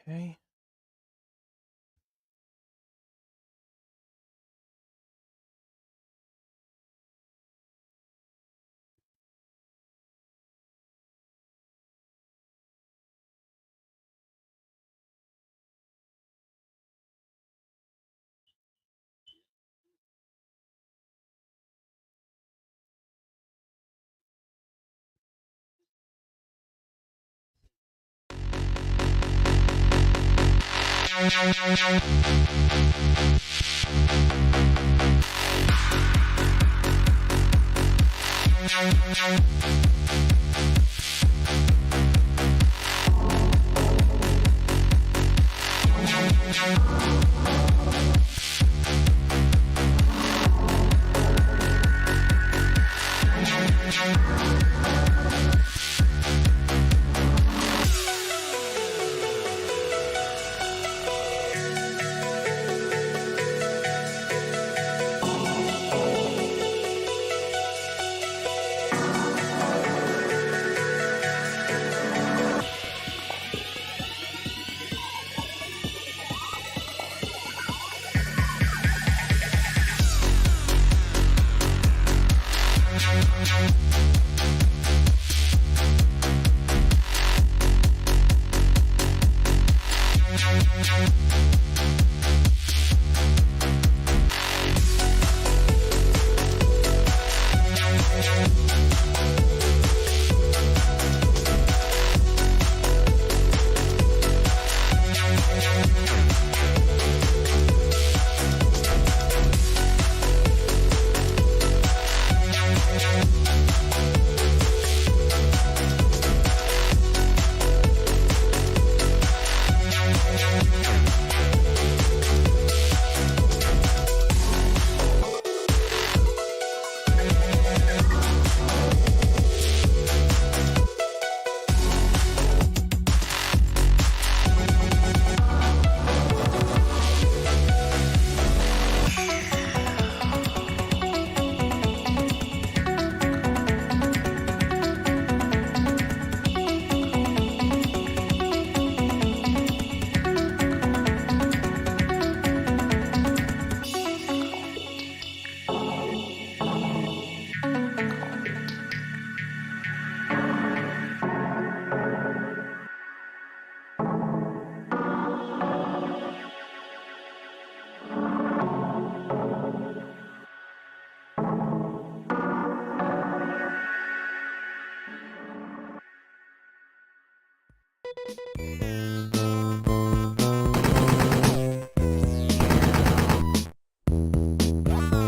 Okay.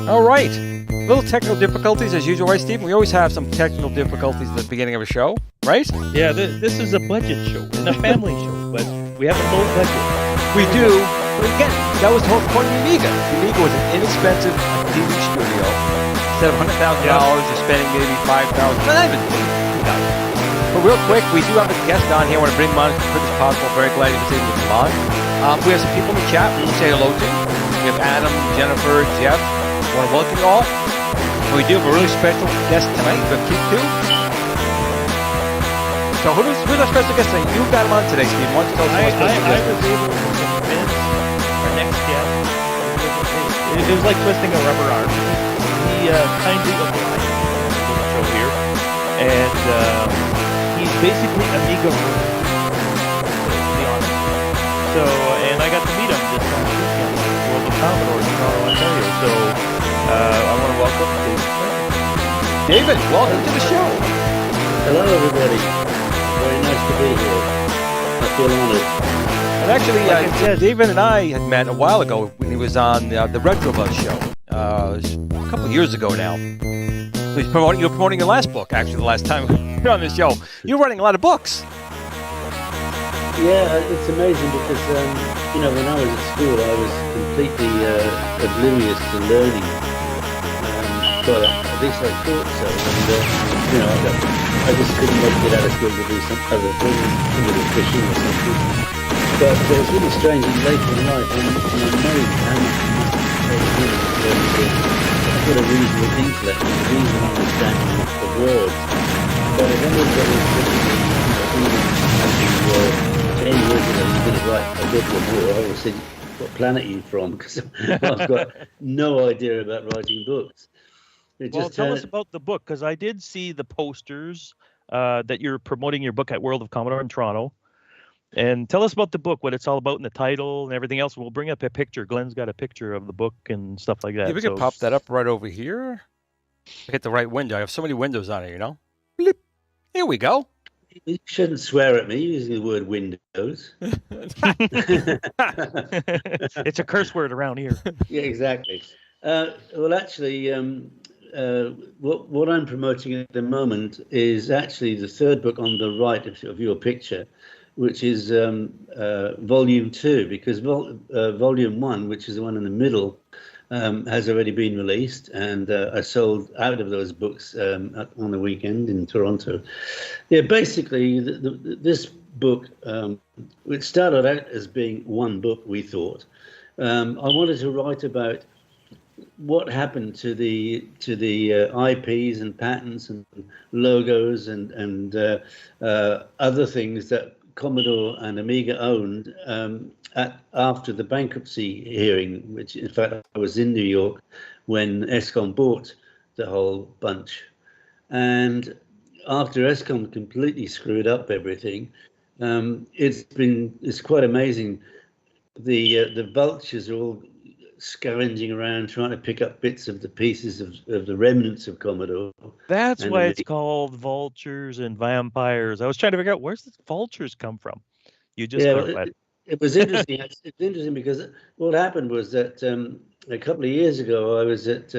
All right. Little technical difficulties as usual, right, Stephen? We always have some technical difficulties at the beginning of a show, right? Yeah, this is a budget show and a family show, but we have a low budget. We do. But again, that was the whole point of the AMIGA. The AMIGA was an inexpensive TV studio. Instead of $100,000, you're spending maybe $5,000. Not even $2,000. But real quick, we do have a guest on here. I want to bring him on as quick as possible. Very glad he was able to come on. We have some people in the chat we will say hello to. We have Adam, Jennifer, Jeff. I want to welcome you all. We do have a really special guest tonight. We have Keith too. So who's our special guest tonight? You got him on today, Steve. Why don't you tell us who our special guest is? I was able to convince our next guest. It was like twisting a rubber arm. He kindly obliged to the show here, and he's basically AMIGA rookie, to be honest. So, and I got to meet him this last weekend at World of Commodore in Toronto, Ontario. So, I want to welcome David. Welcome to the show. Hello, everybody. Very nice to be here. I feel honored. And actually, David and I had met a while ago when he was on the Retro Buzz show. A couple of years ago now. You were promoting your last book, actually, the last time you were on the show. You're writing a lot of books. Yeah, it's amazing because, when I was at school, I was completely oblivious to learning. But at least I thought so. And, I just couldn't wait to get out of school to do some other thing, a little fishing or something. But it was really strange and later in life, and I know how much I've got a reasonable intellect and a reasonable understanding of words. But if anybody was 10 years ago, you could have write a book or more, I would say, what planet are you from? Because I've got no idea about writing books. Well, tell us about the book, because I did see the posters that you're promoting your book at World of Commodore in Toronto. And tell us about the book, what it's all about, and the title and everything else. We'll bring up a picture. Glenn's got a picture of the book and stuff like that. Yeah, we can pop that up right over here. Hit the right window. I have so many windows on it, you know? Bleep. Here we go. You shouldn't swear at me using the word Windows. It's a curse word around here. Yeah, exactly. Well, actually, what I'm promoting at the moment is actually the third book on the right of your picture, which is Volume 2, because Volume 1, which is the one in the middle, has already been released, and I sold out of those books on the weekend in Toronto. Yeah, basically, this book, it started out as being one book, we thought. I wanted to write about what happened to the IPs and patents and logos and other things that Commodore and Amiga owned after the bankruptcy hearing, which in fact I was in New York when SKool bought the whole bunch. And after SKool completely screwed up everything, it's quite amazing. The vultures are all scavenging around trying to pick up bits of the pieces of the remnants of Commodore. That's why it's called vultures and vampires. I was trying to figure out, where's the vultures come from? You just clarified. It was interesting. It's interesting because what happened was that a couple of years ago I was at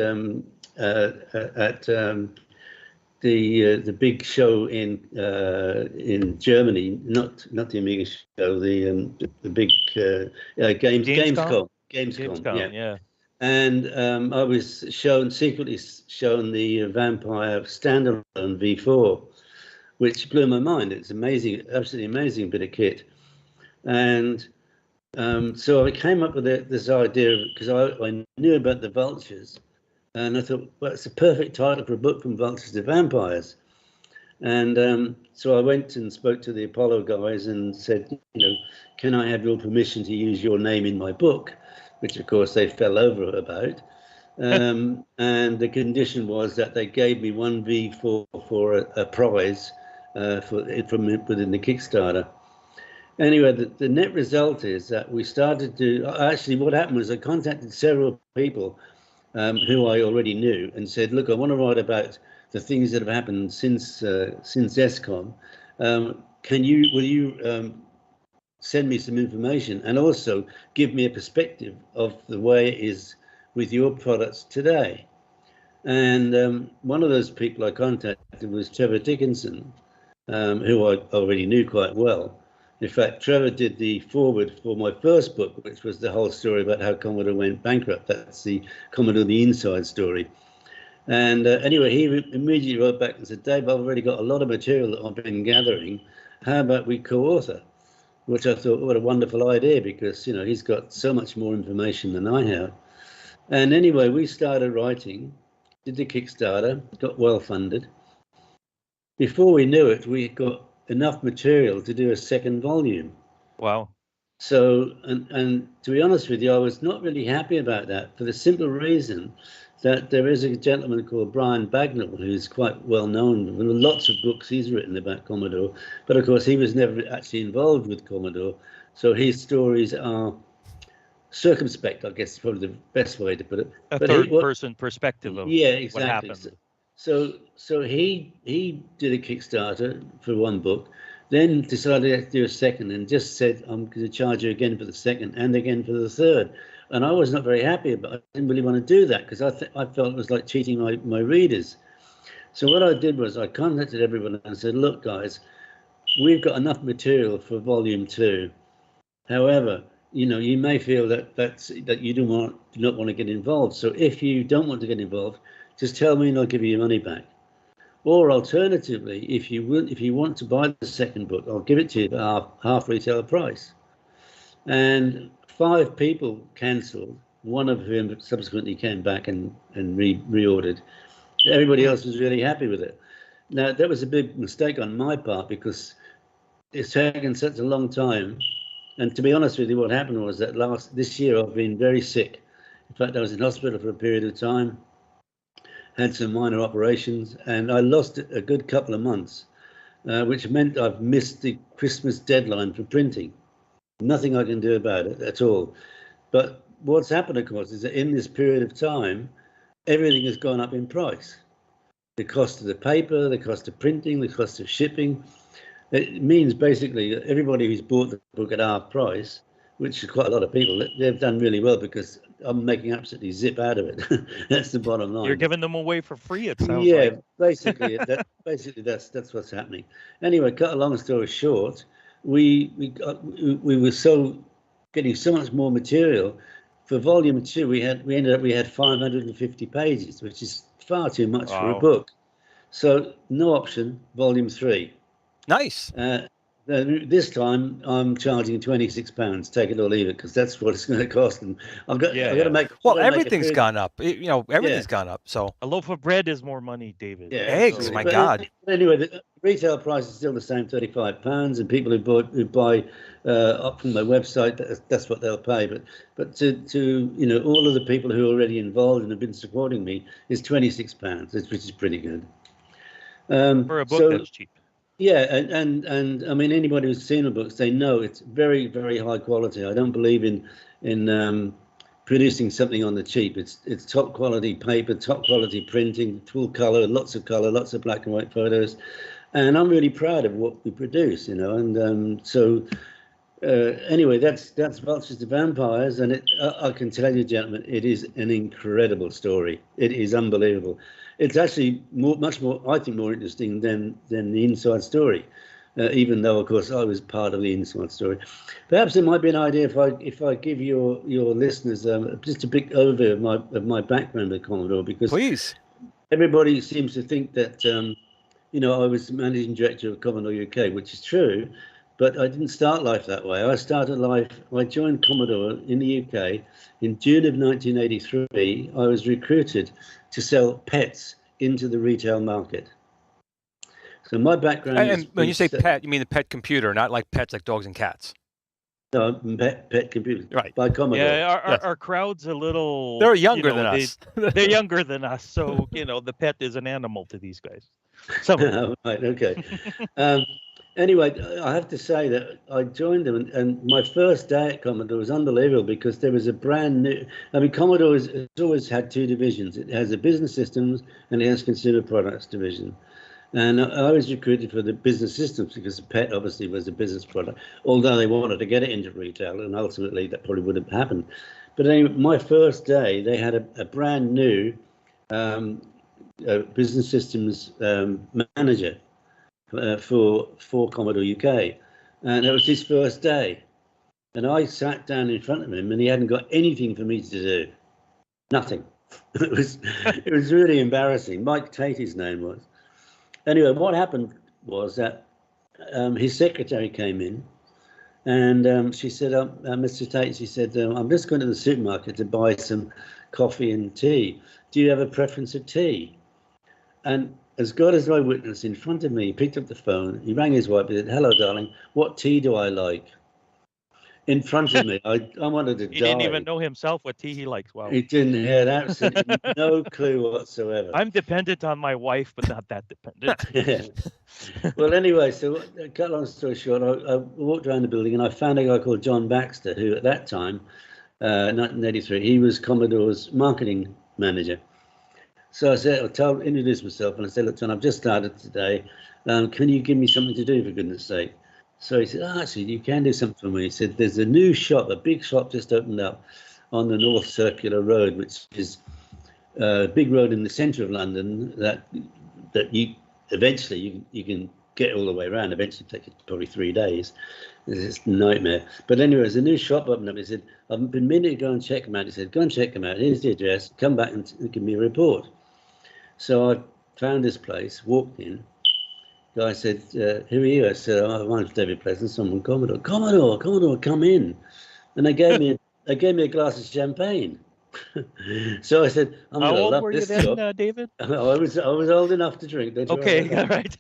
the big show in Germany, not the Amiga show, the big Gamescom. Gamescom, yeah. And I was secretly shown the Vampire standalone V4, which blew my mind. It's amazing, absolutely amazing bit of kit. And so I came up with this idea because I knew about the vultures, and I thought, well, it's a perfect title for a book, From Vultures to Vampires. And so I went and spoke to the Apollo guys and said, can I have your permission to use your name in my book? Which, of course, they fell over about. And the condition was that they gave me one V4 for a prize from within the Kickstarter. Anyway, the net result is that we started to... Actually, what happened was I contacted several people who I already knew and said, look, I want to write about the things that have happened since SKool. Will you send me some information and also give me a perspective of the way it is with your products today? And one of those people I contacted was Trevor Dickinson, who I already knew quite well. In fact, Trevor did the foreword for my first book, which was the whole story about how Commodore went bankrupt. That's the Commodore the Inside story. And anyway, he immediately wrote back and said, Dave, I've already got a lot of material that I've been gathering. How about we co-author? Which I thought, what a wonderful idea, because, he's got so much more information than I have. And anyway, we started writing, did the Kickstarter, got well funded. Before we knew it, we got enough material to do a second volume. Wow. So, and to be honest with you, I was not really happy about that for the simple reason that there is a gentleman called Brian Bagnall who's quite well known. Lots of books he's written about Commodore, but of course he was never actually involved with Commodore. So his stories are circumspect, I guess is probably the best way to put it. A third-person perspective of exactly. what happened. So he did a Kickstarter for one book, then decided to do a second and just said, I'm going to charge you again for the second and again for the third. And I was not very happy about it. I didn't really want to do that because I felt it was like cheating my readers. So what I did was I contacted everyone and said, look, guys, we've got enough material for volume 2. However, you may feel that you do not want to get involved. So if you don't want to get involved, just tell me and I'll give you your money back. Or alternatively, if you want to buy the second book, I'll give it to you at half retail price. And 5 people cancelled, one of whom subsequently came back and reordered. Everybody else was really happy with it. Now, that was a big mistake on my part because it's taken such a long time And to be honest with you, what happened was that this year I've been very sick. In fact, I was in hospital for a period of time, had some minor operations, and I lost a good couple of months, which meant I've missed the Christmas deadline for printing. Nothing I can do about it at all. But what's happened, of course, is that in this period of time, everything has gone up in price. The cost of the paper, the cost of printing, the cost of shipping. It means basically that everybody who's bought the book at half price, which is quite a lot of people, they've done really well because I'm making absolutely zip out of it. That's the bottom line. You're giving them away for free, it sounds like. Basically, that's what's happening. Anyway, cut a long story short, we were getting so much more material. For volume 2, we ended up 550 pages, which is far too much for a book. So no option, volume 3. Nice. This time I'm charging £26. Take it or leave it, because that's what it's going to cost. And I've got to make. Well, everything's gone up. Everything's gone up. So a loaf of bread is more money, David. Yeah, eggs. My God. Anyway, the retail price is still the same, £35, and people who buy up from my website, that's what they'll pay. But to all of the people who are already involved and have been supporting me is £26, which is pretty good. For a book, that's cheap. Yeah, and I mean, anybody who's seen the books, they know it's very, very high quality. I don't believe in producing something on the cheap. It's top quality paper, top quality printing, full color, lots of black and white photos, and I'm really proud of what we produce, And anyway, that's Vultures to Vampires, and I can tell you, gentlemen, it is an incredible story. It is unbelievable. It's actually much more, I think, more interesting than the inside story, even though, of course, I was part of the inside story. Perhaps it might be an idea if I give your listeners just a big overview of my background at Commodore, because please. Everybody seems to think that I was managing director of Commodore UK, which is true, but I didn't start life that way. I joined Commodore in the UK in June of 1983. I was recruited to sell pets into the retail market. So my background and when you say pet, you mean the pet computer, not like pets like dogs and cats. No, pet computer. Right. By Commodore. Yeah, our crowd's a little... They're younger than us. They're younger than us, so, the pet is an animal to these guys. Right, okay. Anyway, I have to say that I joined them, and my first day at Commodore was unbelievable, because there was a brand new... Commodore has always had two divisions. It has a business systems and it has consumer products division. And I was recruited for the business systems because the pet obviously was a business product, although they wanted to get it into retail, and ultimately that probably would have happened. But anyway, my first day, they had a brand new business systems manager for Commodore UK, and it was his first day, and I sat down in front of him, and he hadn't got anything for me to do, nothing. It was really embarrassing. Mike Tate, his name was. Anyway, what happened was that his secretary came in, and she said, Mr. Tate, she said, I'm just going to the supermarket to buy some coffee and tea. Do you have a preference of tea? And as God is my witness, in front of me, he picked up the phone, he rang his wife, he said, hello, darling, what tea do I like? In front of me, I wanted to die. He didn't even know himself what tea he likes. Wow. He didn't have absolutely no clue whatsoever. I'm dependent on my wife, but not that dependent. Yeah. Well, anyway, so cut long story short, I walked around the building and I found a guy called John Baxter, who at that time, 1983, he was Commodore's marketing manager. So I said, introduced myself, and I said, look, John, I've just started today. Can you give me something to do, for goodness sake? So he said, actually, you can do something for me. He said, there's a new shop, a big shop just opened up on the North Circular Road, which is a big road in the centre of London that you eventually you can get all the way around. Eventually take it probably 3 days. It's a nightmare. But anyway, there's a new shop opened up. He said, I've been meaning to go and check them out. He said, go and check them out. Here's the address. Come back and give me a report. So I found this place, walked in. Guy said, who are you? I said, my name's David Pleasance. I'm on Commodore. Commodore, come in. And they gave me a glass of champagne. So I said, I'm going to love this job. How old were you then, David? I was old enough to drink. Okay, all right.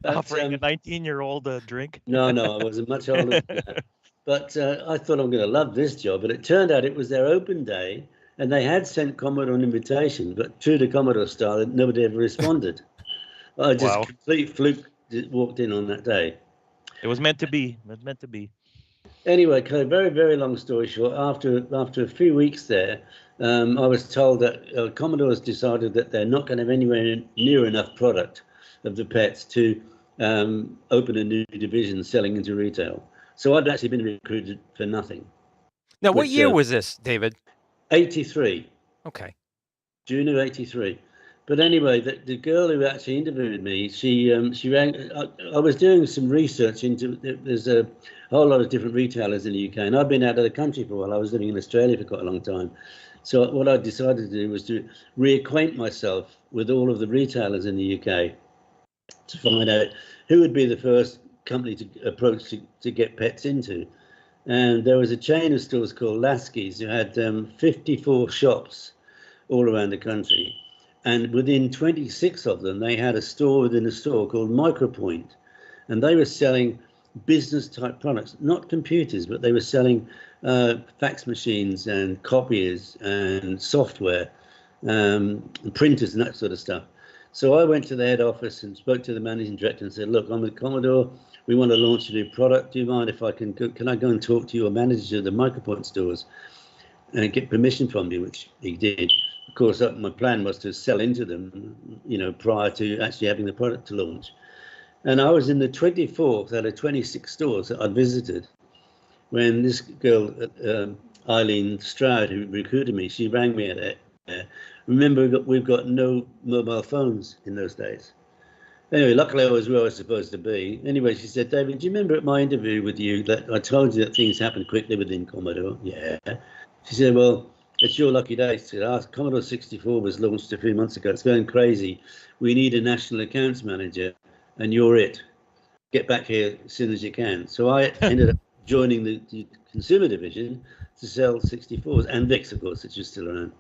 Offering a 19-year-old a drink? No, I was much older than that. But I thought I'm going to love this job, but it turned out it was their open day, and they had sent Commodore an invitation, but true to Commodore style, nobody ever responded. I just Wow. complete fluke walked in on that day. It was meant to be. It was meant to be. Anyway, kind of very, very long story short, after a few weeks there, I was told that Commodore's decided that they're not going to have anywhere near enough product of the pets to open a new division selling into retail. So I'd actually been recruited for nothing. Now, what year was this, David? 83. Okay. June of 83. But anyway, the girl who actually interviewed me, she rang. I was doing some research into, there's a whole lot of different retailers in the UK, and I've been out of the country for a while. I was living in Australia for quite a long time. So what I decided to do was to reacquaint myself with all of the retailers in the UK to find out who would be the first company to approach to get pets into. And there was a chain of stores called Lasky's who had 54 shops all around the country. And within 26 of them, they had a store within a store called Micropoint. And they were selling business type products, not computers, but they were selling fax machines and copiers and software, and printers and that sort of stuff. So I went to the head office and spoke to the managing director and said, look, I'm with Commodore. We want to launch a new product. Do you mind if I can I go and talk to your manager of the Micropoint stores and get permission from you, which he did. Of course, my plan was to sell into them, prior to actually having the product to launch. And I was in the 24th out of 26 stores that I'd visited when this girl, Eileen Stroud, who recruited me, she rang me at it. Remember, we've got no mobile phones in those days. Anyway, luckily I was where I was supposed to be. Anyway, she said, David, do you remember at my interview with you that I told you that things happen quickly within Commodore? Yeah. She said, well, it's your lucky day. She said, Commodore 64 was launched a few months ago. It's going crazy. We need a national accounts manager, and you're it. Get back here as soon as you can. So I ended up joining the consumer division to sell 64s and VIX, of course, which is still around.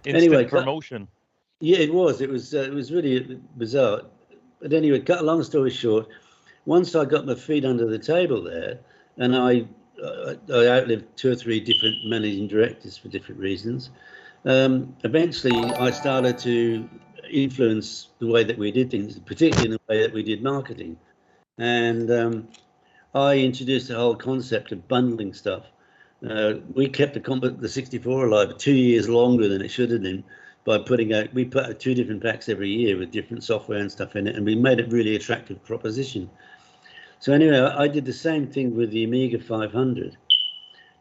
Instant promotion. Yeah, it was. It was really bizarre. But anyway, cut a long story short, once I got my feet under the table there, and I outlived 2 or 3 different managing directors for different reasons. Eventually, I started to influence the way that we did things, particularly in the way that we did marketing. And I introduced the whole concept of bundling stuff. We kept the 64 alive 2 years longer than it should have been by we put out 2 different packs every year with different software and stuff in it, and we made it really attractive proposition. So anyway, I did the same thing with the AMIGA 500,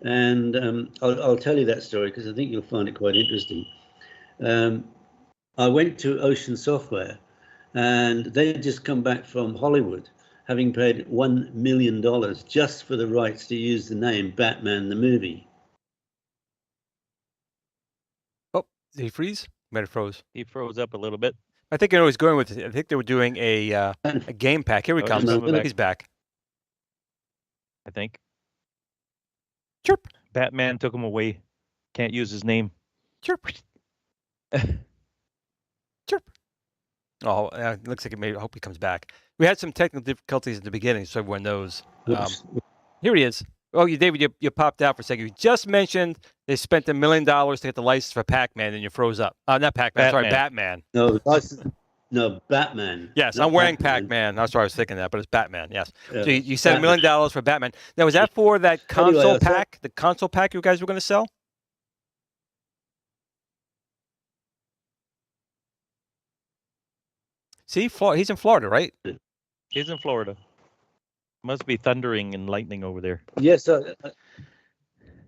and I'll tell you that story because I think you'll find it quite interesting. I went to Ocean Software, and they had just come back from Hollywood, having paid $1 million just for the rights to use the name Batman the movie. Oh, did he freeze? Might have froze. He froze up a little bit. I think I know he's going with it. I think they were doing a game pack. Here he comes. He's back. I think. Chirp. Batman took him away. Can't use his name. Chirp. Chirp. Oh, it looks like I hope he comes back. We had some technical difficulties at the beginning, so everyone knows. Here he is. Oh, David, you popped out for a second. You just mentioned they spent $1 million to get the license for Pac-Man, and you froze up. Not Pac-Man. Sorry, Batman. No, Batman. Yes, I'm wearing Pac-Man. That's what I was thinking that, but it's Batman. Yes. Yeah. So you said $1 million for Batman. Now, was that for that console pack? The console pack you guys were going to sell? See, he's in Florida, right? He's in Florida. Must be thundering and lightning over there. Yes.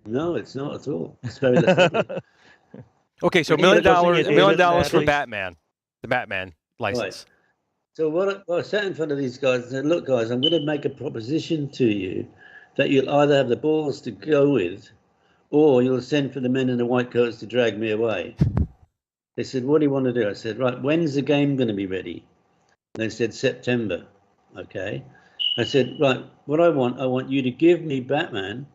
No, it's not at all. It's very Okay, so $1 million for Batman, the Batman license. Right. So what I sat in front of these guys and said, look, guys, I'm going to make a proposition to you that you'll either have the balls to go with, or you'll send for the men in the white coats to drag me away. They said, what do you want to do? I said, right, when's the game going to be ready? They said September. Okay. I said, right, what I want you to give me Batman,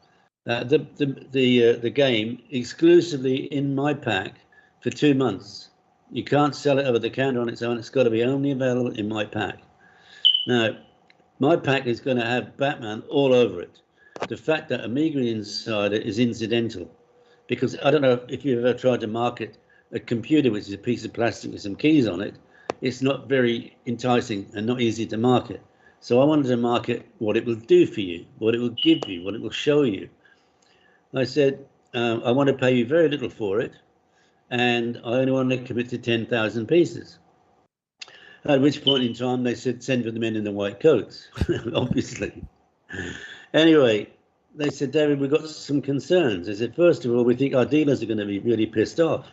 the game exclusively in my pack for 2 months. You can't sell it over the counter on its own. It's got to be only available in my pack. Now, my pack is going to have Batman all over it. the fact that Amiga Insider is incidental, because I don't know if you've ever tried to market a computer which is a piece of plastic with some keys on it. It's not very enticing and not easy to market. So I wanted to market what it will do for you, what it will give you, what it will show you. I said, I want to pay you very little for it, and I only want to commit to 10,000 pieces. At which point in time they said, send for the men in the white coats, obviously. Anyway, they said, David, we've got some concerns. I said, first of all, we think our dealers are going to be really pissed off.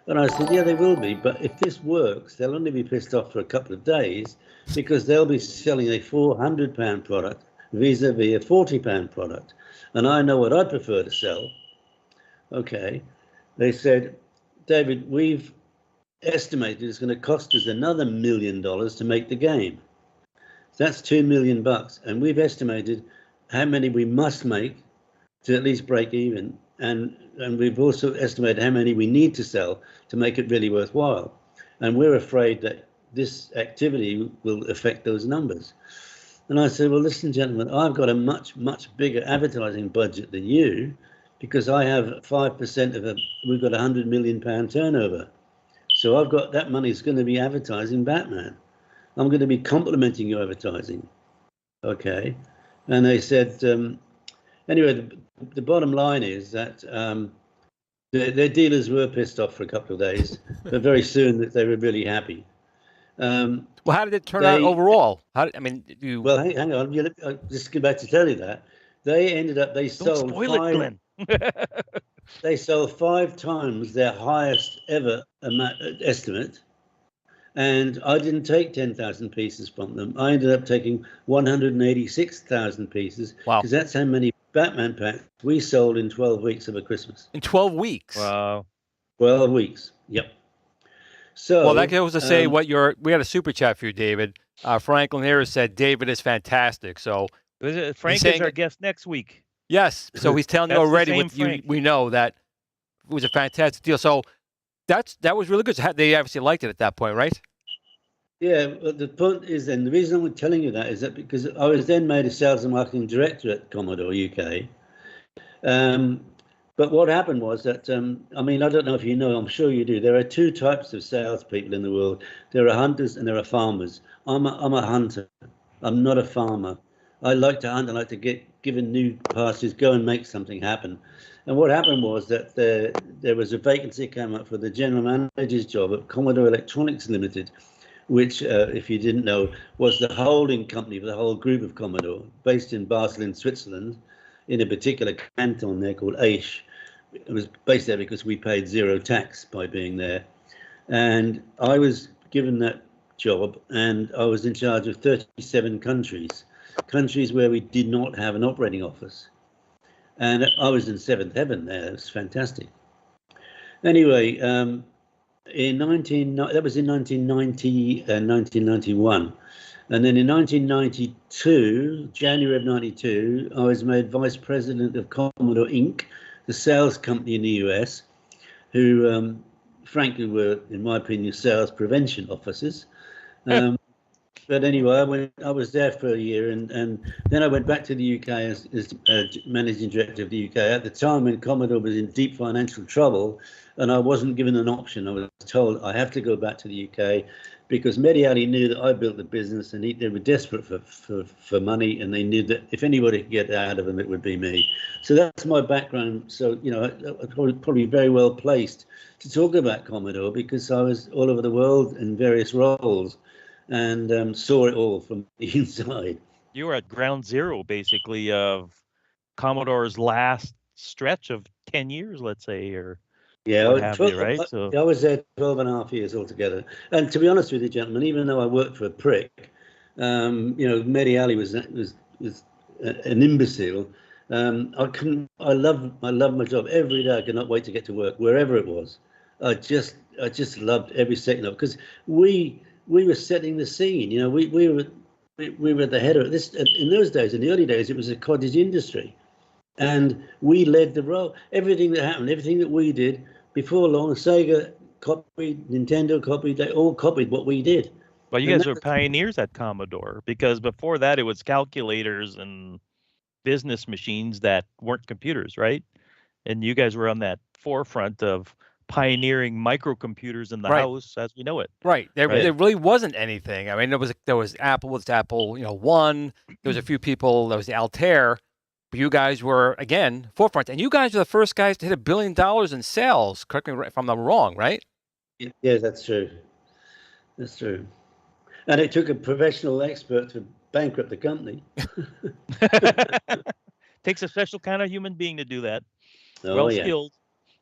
And I said, yeah, they will be. But if this works, they'll only be pissed off for a couple of days because they'll be selling a £400 product vis-a-vis a £40 product. And I know what I prefer to sell. Okay. They said, David, we've estimated it's going to cost us another $1 million to make the game. That's $2 million. And we've estimated how many we must make to at least break even. And we've also estimated how many we need to sell to make it really worthwhile. And we're afraid that this activity will affect those numbers. And I said, well, listen, gentlemen, I've got a much, much bigger advertising budget than you because I have 5% of we've got £100 million turnover. So I've got that money is going to be advertising Batman. I'm going to be complementing your advertising. Okay. And they said, anyway, the bottom line is that their dealers were pissed off for a couple of days, but very soon that they were really happy. Well, how did it turn out overall? Well, hang on. I just get back to tell you that they ended up they sold they sold 5 times their highest ever estimate, and I didn't take 10,000 pieces from them. I ended up taking 186,000 pieces. Wow! Because that's how many Batman packs we sold in 12 weeks of a Christmas. In 12 weeks? Wow! 12 weeks. Yep. So, well, that goes to say we had a super chat for you, David. Franklin Harris said David is fantastic. So Frank is our guest next week. Yes. So he's telling you already. We know that it was a fantastic deal. So that was really good. They obviously liked it at that point, right? Yeah. But the point is, and the reason I'm telling you that is that because I was then made a sales and marketing director at Commodore UK. But what happened was that, I mean, I don't know if you know, I'm sure you do. There are 2 types of salespeople in the world. There are hunters and there are farmers. I'm a hunter. I'm not a farmer. I like to hunt. I like to get given new pastures, go and make something happen. And what happened was that there was a vacancy came up for the general manager's job at Commodore Electronics Limited, which, if you didn't know, was the holding company for the whole group of Commodore, based in Basel in Switzerland, in a particular canton there called Aisch. It was based there because we paid 0 tax by being there. And I was given that job, and I was in charge of 37 countries where we did not have an operating office. And I was in 7th heaven there. It was fantastic. Anyway, that was in 1990 and 1991. And then in 1992, January of 92, I was made vice president of Commodore Inc., the sales company in the US, who frankly were, in my opinion, sales prevention officers. But anyway, I was there for a year, and then I went back to the UK as managing director of the UK. At the time when Commodore was in deep financial trouble, and I wasn't given an option. I was told I have to go back to the UK because Mediali knew that I built the business, and they were desperate for money, and they knew that if anybody could get out of them, it would be me. So that's my background. So, you know, I'm probably very well placed to talk about Commodore because I was all over the world in various roles and saw it all from the inside. You were at ground zero, basically, of Commodore's last stretch of 10 years, let's say, or yeah, what have you, right? So I was there 12 and a half years altogether. And to be honest with you, gentlemen, even though I worked for a prick, you know, Mediali was an imbecile. I love my job every day. I could not wait to get to work, wherever it was. I just loved every second of it because we were setting the scene. You know, we were at the head of this. In those days, in the early days, it was a cottage industry, and we led the role. Everything that happened, everything that we did, before long, Sega copied, Nintendo copied. They all copied what we did. Well, you guys were pioneers at Commodore because before that it was calculators and business machines that weren't computers, right? And you guys were on that forefront of pioneering microcomputers in the Right. house as we know it. Right. There Right. really wasn't anything. I mean, there was Apple with Apple, 1. There was a few people. There was the Altair. But you guys were, again, forefront. And you guys are the first guys to hit $1 billion in sales. Correct me if I'm not wrong, right? Yeah, that's true. That's true. And it took a professional expert to bankrupt the company. Takes a special kind of human being to do that. Oh, Well yeah. skilled.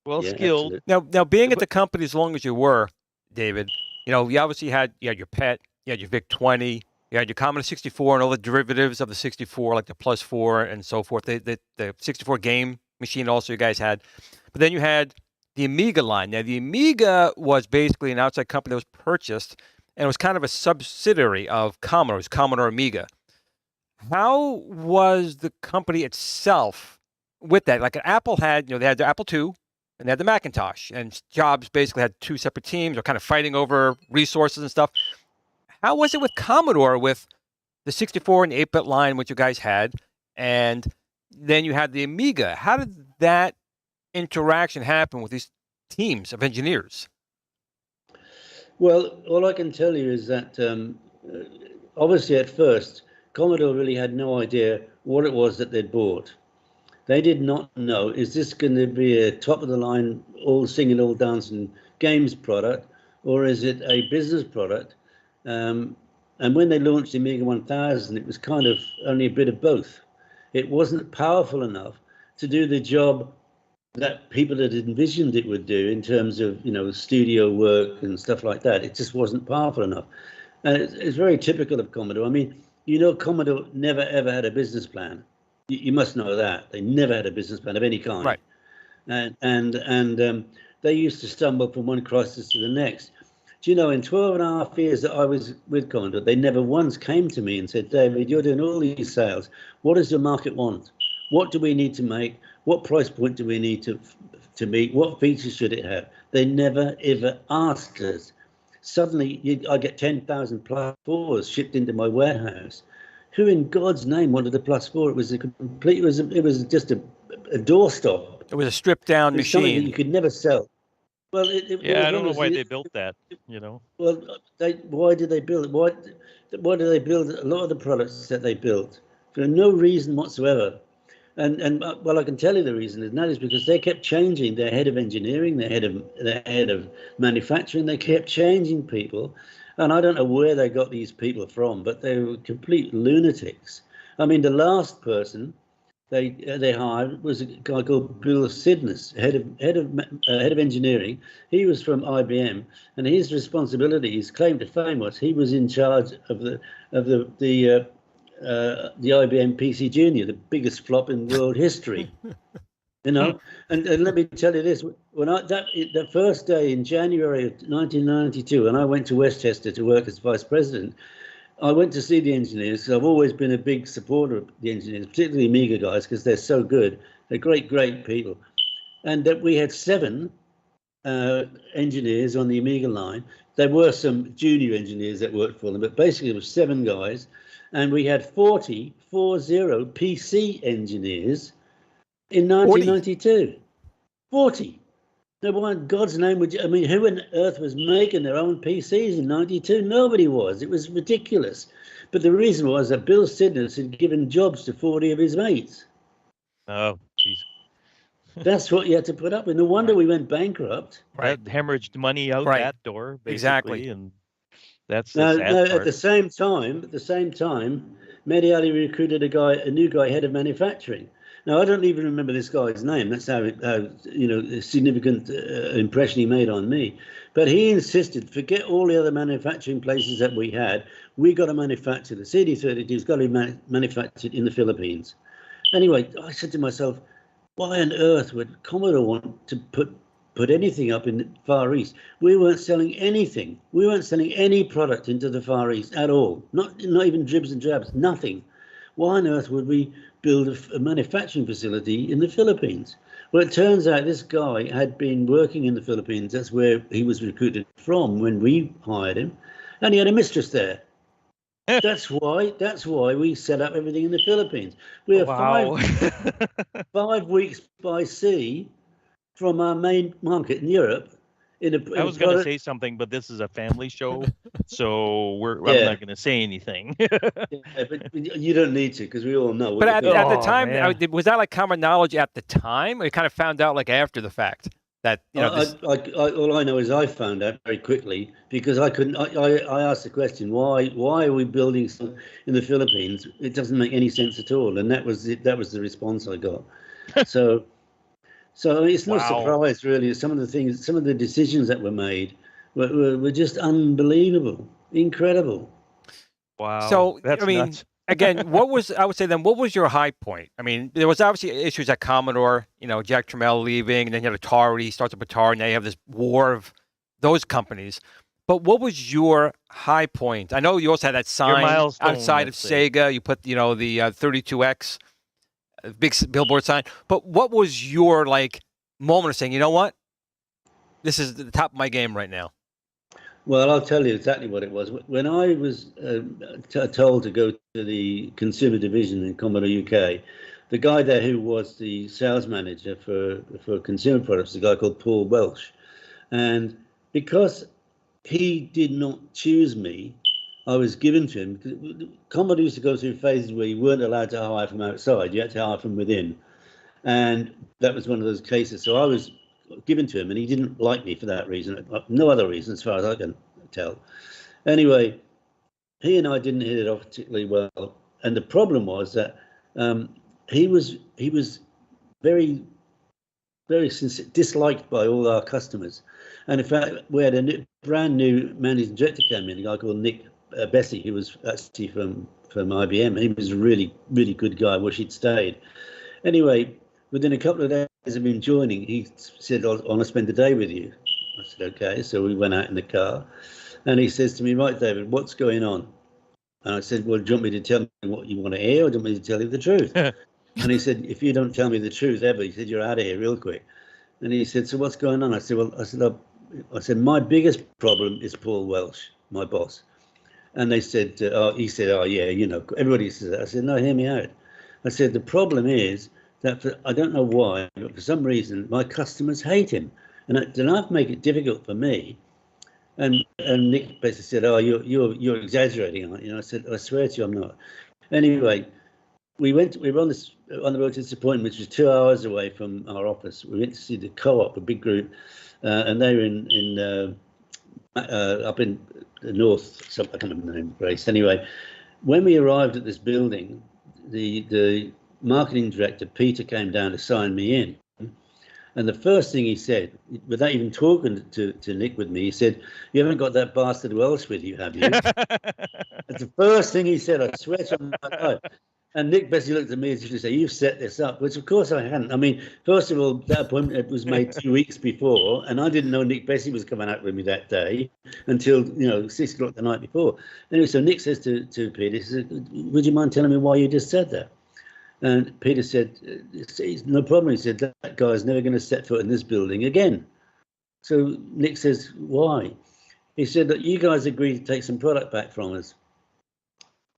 Well Yeah, skilled. absolutely. Now being at the company as long as you were, David, you obviously had your PET, you had your VIC-20, you had your Commodore 64 and all the derivatives of the 64, like the Plus 4 and so forth. The 64 game machine also you guys had. But then you had the Amiga line. Now, the Amiga was basically an outside company that was purchased, and it was kind of a subsidiary of Commodore. It was Commodore Amiga. How was the company itself with that? Like Apple had, they had the Apple II, and they had the Macintosh, and Jobs basically had 2 separate teams, or kind of fighting over resources and stuff. How was it with Commodore with the 64 and 8-bit line, which you guys had, and then you had the Amiga? How did that interaction happen with these teams of engineers? Well, all I can tell you is that obviously at first, Commodore really had no idea what it was that they'd bought. They did not know, is this going to be a top-of-the-line, all singing, all dancing games product, or is it a business product? And when they launched the Amiga 1000, it was kind of only a bit of both. It wasn't powerful enough to do the job that people had envisioned it would do in terms of, studio work and stuff like that. It just wasn't powerful enough. And it's very typical of Commodore. I mean, Commodore never, ever had a business plan. You must know that. They never had a business plan of any kind. Right. And they used to stumble from one crisis to the next. Do you know, in 12 and a half years that I was with Commodore, they never once came to me and said, David, you're doing all these sales. What does the market want? What do we need to make? What price point do we need to meet? What features should it have? They never, ever asked us. Suddenly, I get 10,000 plus 4s shipped into my warehouse. Who in God's name wanted a plus 4? It was just a doorstop. It was a stripped down machine. Something that you could never sell. Well, I don't know why they built that. Well, why did they build it? Why did they build a lot of the products that they built for no reason whatsoever? And well, I can tell you the reason, and that is because they kept changing their head of engineering, their head of manufacturing. They kept changing people, and I don't know where they got these people from, but they were complete lunatics. I mean, the last person they hired was a guy called Bill Sidness, head of engineering. He was from IBM, and his responsibilities, claim to fame, was he was in charge of the IBM PC Junior, the biggest flop in world history. And let me tell you this: when the first day in January of 1992, when I went to Westchester to work as vice president, I went to see the engineers. So I've always been a big supporter of the engineers, particularly Amiga guys, because they're so good. They're great people. And that we had 7 engineers on the Amiga line. There were some junior engineers that worked for them, but basically it was 7 guys. And we had 40 PC engineers in 1992. 40. Now, why in God's name would you? I mean, who on earth was making their own PCs in 92? Nobody was. It was ridiculous. But the reason was that Bill Sidness had given jobs to 40 of his mates. Oh, jeez. That's what you had to put up with. No wonder we went bankrupt. Right. That hemorrhaged money out that door, basically. Exactly. And that's the sad part. At the same time, Mediali recruited a new guy, head of manufacturing. Now, I don't even remember this guy's name. That's how a significant impression he made on me. But he insisted, forget all the other manufacturing places that we had. We got to manufacture the CD32's got to be manufactured in the Philippines. Anyway, I said to myself, why on earth would Commodore want to put anything up in the Far East? We weren't selling anything. We weren't selling any product into the Far East at all. Not even dribs and drabs. Nothing. Why on earth would we build a manufacturing facility in the Philippines? Well, it turns out this guy had been working in the Philippines. That's where he was recruited from when we hired him. And he had a mistress there. That's why we set up everything in the Philippines. We are Wow. 5 weeks by sea from our main market in Europe. I was going to say something, but this is a family show, so I'm Yeah. not going to say anything. Yeah, but you don't need to, because we all know. What But you're at the Oh, time, man. was that like common knowledge at the time? Or you kind of found out like after the fact that all I know is I found out very quickly, because I couldn't. I asked the question, why are we building some in the Philippines? It doesn't make any sense at all, and that was the response I got. So I mean, it's no Wow. surprise really. Some of the decisions that were made were just unbelievable, incredible. Wow. So, That's I mean, nuts. again, I would say then, what was your high point? I mean, there was obviously issues at Commodore, Jack Tramiel leaving, and then you had Atari, he starts up Atari, and now you have this war of those companies. But what was your high point? I know you also had that sign milestone, outside of let's say. Sega. You put, the 32X, big billboard sign. But what was your, moment of saying, you know what? This is the top of my game right now. Well, I'll tell you exactly what it was. When I was told to go to the consumer division in Commodore UK, the guy there who was the sales manager for consumer products, a guy called Paul Welsh, and because he did not choose me, I was given to him. Commodore used to go through phases where you weren't allowed to hire from outside; you had to hire from within, and that was one of those cases. So I was given to him, and he didn't like me for that reason. No other reason, as far as I can tell. Anyway, he and I didn't hit it off particularly well, and the problem was that he was very, very disliked by all our customers. And in fact, we had a brand new managing director came in, a guy called Nick Bessie, who was actually from IBM. He was a really, really good guy. I wish he'd stayed. Anyway, within a couple of days of him joining, he said, I want to spend the day with you. I said, okay. So we went out in the car, and he says to me, right, David, what's going on? And I said, well, do you want me to tell me what you want to hear, or do you want me to tell you the truth? And he said, if you don't tell me the truth ever, he said, you're out of here real quick. And he said, so what's going on? I said, my biggest problem is Paul Welsh, my boss. And they said, he said, oh yeah, everybody says that. I said, no, hear me out. I said, the problem is that I don't know why, but for some reason, my customers hate him. And I have to make it difficult for me. And Nick basically said, oh, you're exaggerating, aren't you? And I said, I swear to you, I'm not. Anyway, we were on the road to this appointment, which was 2 hours away from our office. We went to see the Co-op, a big group, and they were up in the north. I can't remember the name, Grace. Anyway, when we arrived at this building, the marketing director Peter came down to sign me in, and the first thing he said, without even talking to Nick with me, he said, "You haven't got that bastard Welsh with you, have you?" That's the first thing he said. I swear to him. And Nick basically looked at me and said, "You've set this up," which of course I hadn't. I mean, first of all, that appointment was made 2 weeks before, and I didn't know Nick Bessie was coming out with me that day until 6 o'clock the night before. Anyway, so Nick says to Peter, he says, "Would you mind telling me why you just said that?" And Peter said, "No problem." He said, "That guy's never going to set foot in this building again." So Nick says, "Why?" He said that you guys agreed to take some product back from us.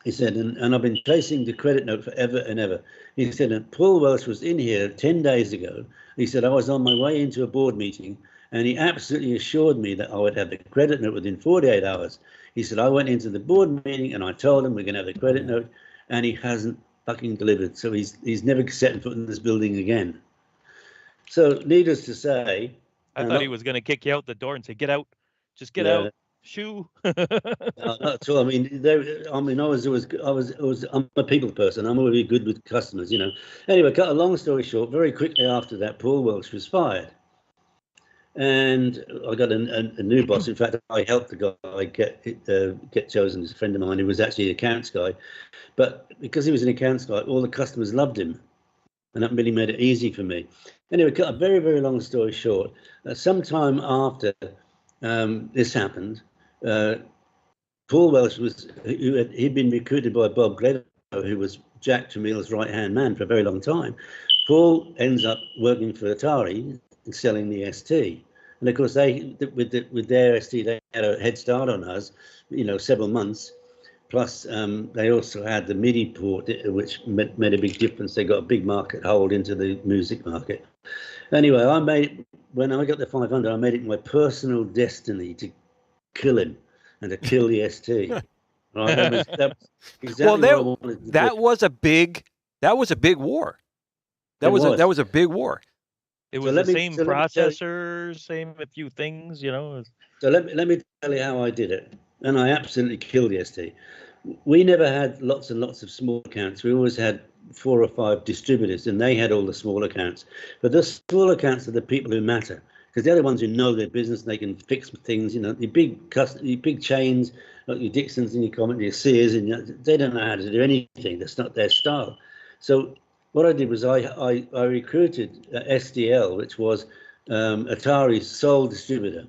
He said, and I've been chasing the credit note forever and ever. He said, and Paul Welsh was in here 10 days ago. He said, I was on my way into a board meeting, and he absolutely assured me that I would have the credit note within 48 hours. He said, I went into the board meeting and I told him we're going to have the credit note, and he hasn't fucking delivered. So he's never set foot in this building again. So needless to say, I thought he was going to kick you out the door and say, "Get out, just get out." Shoo. Not at all. I mean, I'm a people person. I'm already good with customers, Anyway, cut a long story short, very quickly after that, Paul Welsh was fired, and I got a new boss. In fact, I helped the guy get chosen as a friend of mine who was actually an accounts guy, but because he was an accounts guy, all the customers loved him, and that really made it easy for me. Anyway, cut a very, very long story short, sometime after this happened, Paul Welsh he'd been recruited by Bob Gledo, who was Jack Tramiel's right-hand man for a very long time. Paul ends up working for Atari and selling the ST. And of course, with their ST, they had a head start on us, several months. Plus, they also had the MIDI port, which made a big difference. They got a big market hold into the music market. Anyway, when I got the 500, I made it my personal destiny to kill him and to kill the ST. Right? That was exactly what I wanted to that do. was a big war. That was a big war. It was the same processor, same a few things, you know. So let me tell you how I did it, and I absolutely killed the ST. We never had lots and lots of small accounts. We always had 4 or 5 distributors, and they had all the small accounts. But the small accounts are the people who matter, because they're the ones who know their business. They can fix things. You know, the big chains like your Dixons and your Comet, your Sears, and they don't know how to do anything. That's not their style. So what I did was I recruited SDL, which was Atari's sole distributor,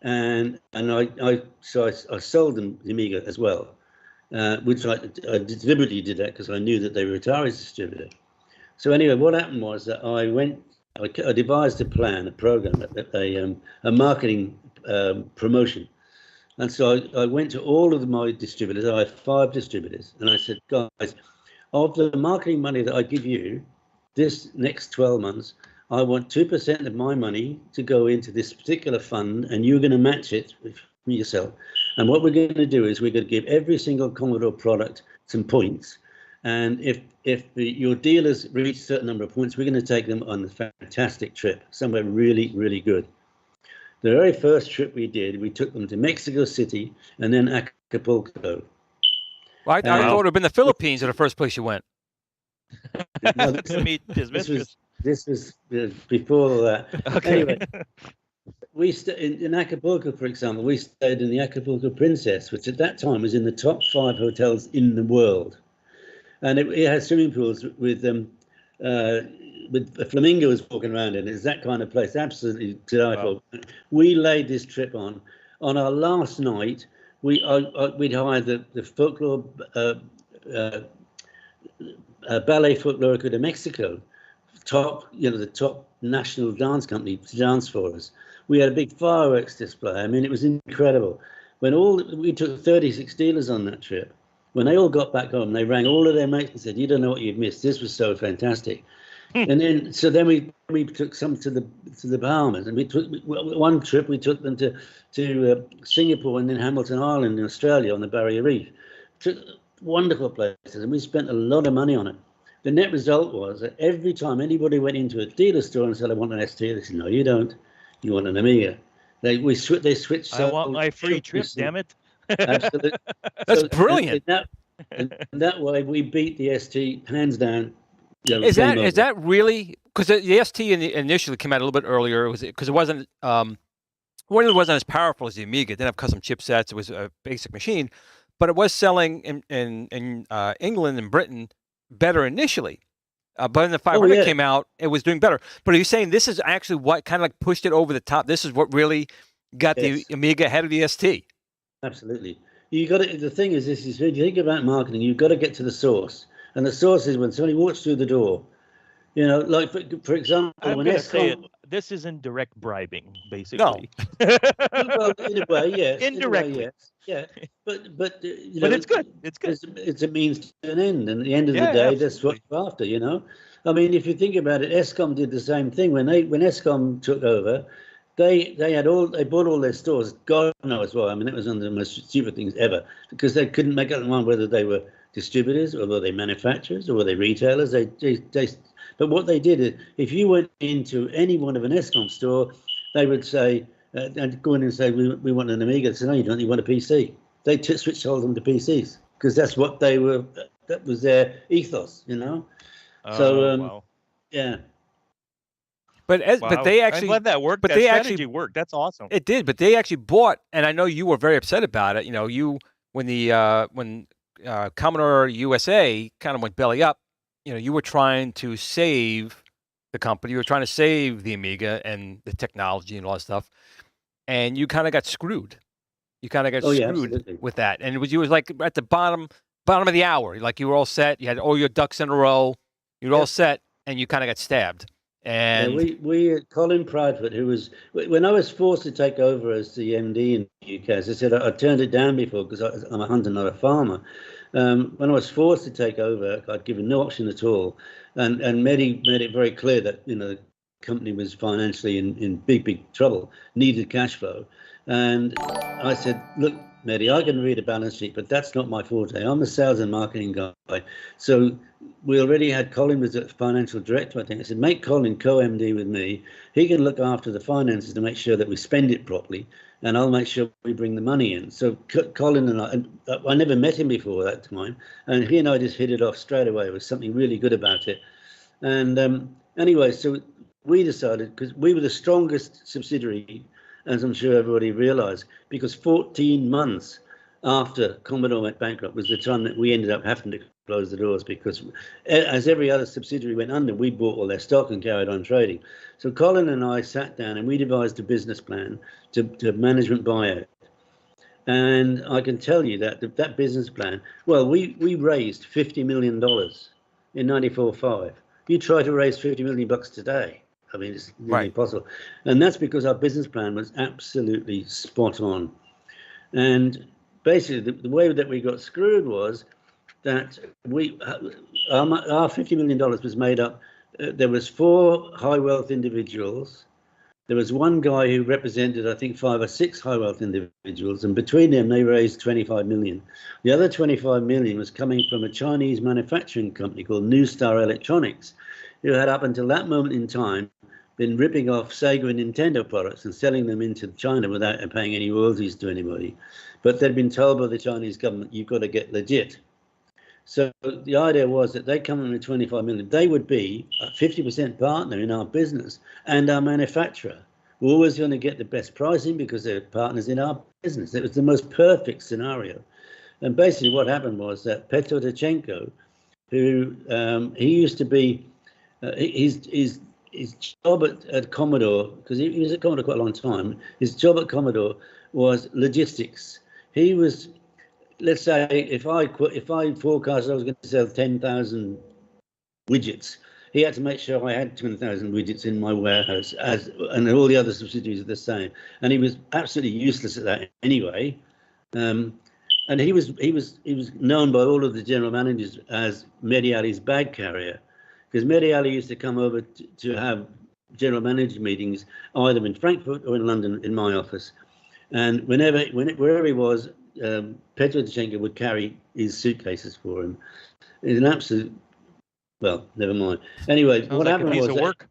and I sold them the Amiga as well, which I deliberately did that because I knew that they were Atari's distributor. So anyway, what happened was that I devised a program, a marketing promotion. And so I went to all of my distributors. I had 5 distributors, and I said, guys, of the marketing money that I give you this next 12 months, I want 2% of my money to go into this particular fund, and you're going to match it with yourself. And what we're going to do is we're going to give every single Commodore product some points. And if your dealers reach a certain number of points, we're going to take them on a fantastic trip, somewhere really, really good. The very first trip we did, we took them to Mexico City and then Acapulco. Well, I thought it would have been the Philippines or the first place you went. No, This was before that. Okay. Anyway, we in Acapulco, for example, we stayed in the Acapulco Princess, which at that time was in the top 5 hotels in the world, and it had swimming pools with flamingos walking around in it. It's that kind of place, absolutely delightful. Wow. We laid this trip on. On our last night, we'd hired the folklore Ballet Folklorico de Mexico, the top national dance company to dance for us. We had a big fireworks display. I mean, it was incredible. We took 36 dealers on that trip. When they all got back home, they rang all of their mates and said, "You don't know what you've missed. This was so fantastic." And then we took some to the Bahamas, and we took one trip. We took them to Singapore and then Hamilton Island in Australia on the Barrier Reef. Took wonderful places, and we spent a lot of money on it. The net result was that every time anybody went into a dealer store and said, "I want an ST," they said, "No, you don't. You want an Amiga." They switched. I want my free trip, damn it. Absolutely. That's brilliant. And that way we beat the ST hands down. Is that really, because the ST initially came out a little bit earlier? Was it because it wasn't as powerful as the Amiga? It didn't have custom chipsets. It was a basic machine, but it was selling in England and Britain better initially. But when the 500 came out, it was doing better. But are you saying this is actually what kind of like pushed it over the top? This is what really got the Amiga ahead of the ST? Absolutely. You got it. The thing is, when you think about marketing, you've got to get to the source. And the source is when somebody walks through the door, like for example, when SKool, this isn't direct bribing, basically. No. Well, in a way, yes. Indirectly, yes. Yeah. But but it's good. It's good. It's a means to an end, and at the end of the day, that's what you're after. I mean, if you think about it, SKool did the same thing when SKool took over. They bought all their stores. God knows why. I mean, it was one of the most stupid things ever, because they couldn't make up their mind whether they were distributors or were they manufacturers or were they retailers. But what they did is, if you went into any one of an SKool store, they would say, and go in and say, we want an Amiga. They said, no, you don't. You want a PC. They switched all of them to PCs because that's what they were. That was their ethos, Wow. Yeah. But they actually, I'm glad that worked. But that strategy worked. That's awesome. It did. But they actually bought, and I know you were very upset about it. When Commodore USA kind of went belly up, you were trying to save the company. You were trying to save the Amiga and the technology and all that stuff, and you kind of got screwed. You kind of got screwed with that, and you was like at the bottom of the hour. Like you were all set. You had all your ducks in a row. You were all set, and you kind of got stabbed. And we Colin Proudfoot, who was, when I was forced to take over as the MD in the UK, as I said, I turned it down before because I'm a hunter, not a farmer. When I was forced to take over, I'd given no option at all, and Mehdi made it very clear that the company was financially in big trouble, needed cash flow, and I said, look, Mehdi, I can read a balance sheet, but that's not my forte. I'm a sales and marketing guy. So we already had Colin was a financial director, I think. I said, make Colin co-MD with me. He can look after the finances to make sure that we spend it properly, and I'll make sure we bring the money in. So Colin and I never met him before that time, and he and I just hit it off straight away. There was something really good about it. And anyway, so we decided, because we were the strongest subsidiary, as I'm sure everybody realized, because 14 months after Commodore went bankrupt was the time that we ended up having to close the doors, because as every other subsidiary went under, we bought all their stock and carried on trading. So Colin and I sat down and we devised a business plan to management buyout. And I can tell you that that business plan, well, we raised $50 million in 94.5. You try to raise $50 million today, I mean, it's nearly impossible. And that's because our business plan was absolutely spot on. And basically, the way that we got screwed was that our $50 million was made up. There was 4 high wealth individuals. There was one guy who represented, I think, 5 or 6 high wealth individuals. And between them, they raised 25 million. The other 25 million was coming from a Chinese manufacturing company called New Star Electronics, who had up until that moment in time been ripping off Sega and Nintendo products and selling them into China without paying any royalties to anybody. But they'd been told by the Chinese government, you've got to get legit. So the idea was that they come in with 25 million. They would be a 50% partner in our business and our manufacturer. We're always going to get the best pricing because they're partners in our business. It was the most perfect scenario. And basically what happened was that Petro Tachenko, who he used to be, his job at Commodore, because he was at Commodore quite a long time, his job at Commodore was logistics. He was, let's say, if I forecast I was going to sell 10,000 widgets, he had to make sure I had 10,000 widgets in my warehouse, and all the other subsidiaries are the same. And he was absolutely useless at that anyway. And he was known by all of the general managers as Mehdi Ali's bag carrier, because Mehdi Ali used to come over to have general manager meetings either in Frankfurt or in London in my office. And wherever he was, Petro Tachenko would carry his suitcases for him. It's an absolute, well, never mind. Anyway, Sounds what like happened a piece was of work.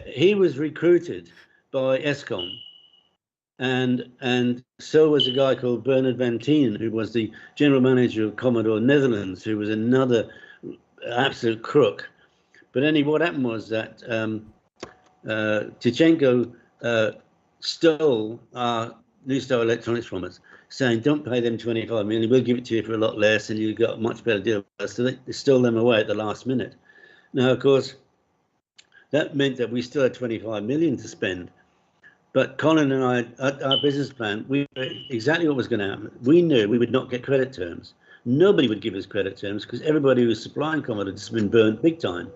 he was recruited by SKool. And so was a guy called Bernard Van Teen, who was the general manager of Commodore Netherlands, who was another absolute crook. But anyway, what happened was that Tachenko stole our New Star Electronics from us, saying, don't pay them 25 million, we'll give it to you for a lot less and you got a much better deal. So they stole them away at the last minute. Now, of course, that meant that we still had 25 million to spend. But Colin and I, our business plan, we knew exactly what was going to happen. We knew we would not get credit terms. Nobody would give us credit terms because everybody who was supplying Commodore had been burnt big time.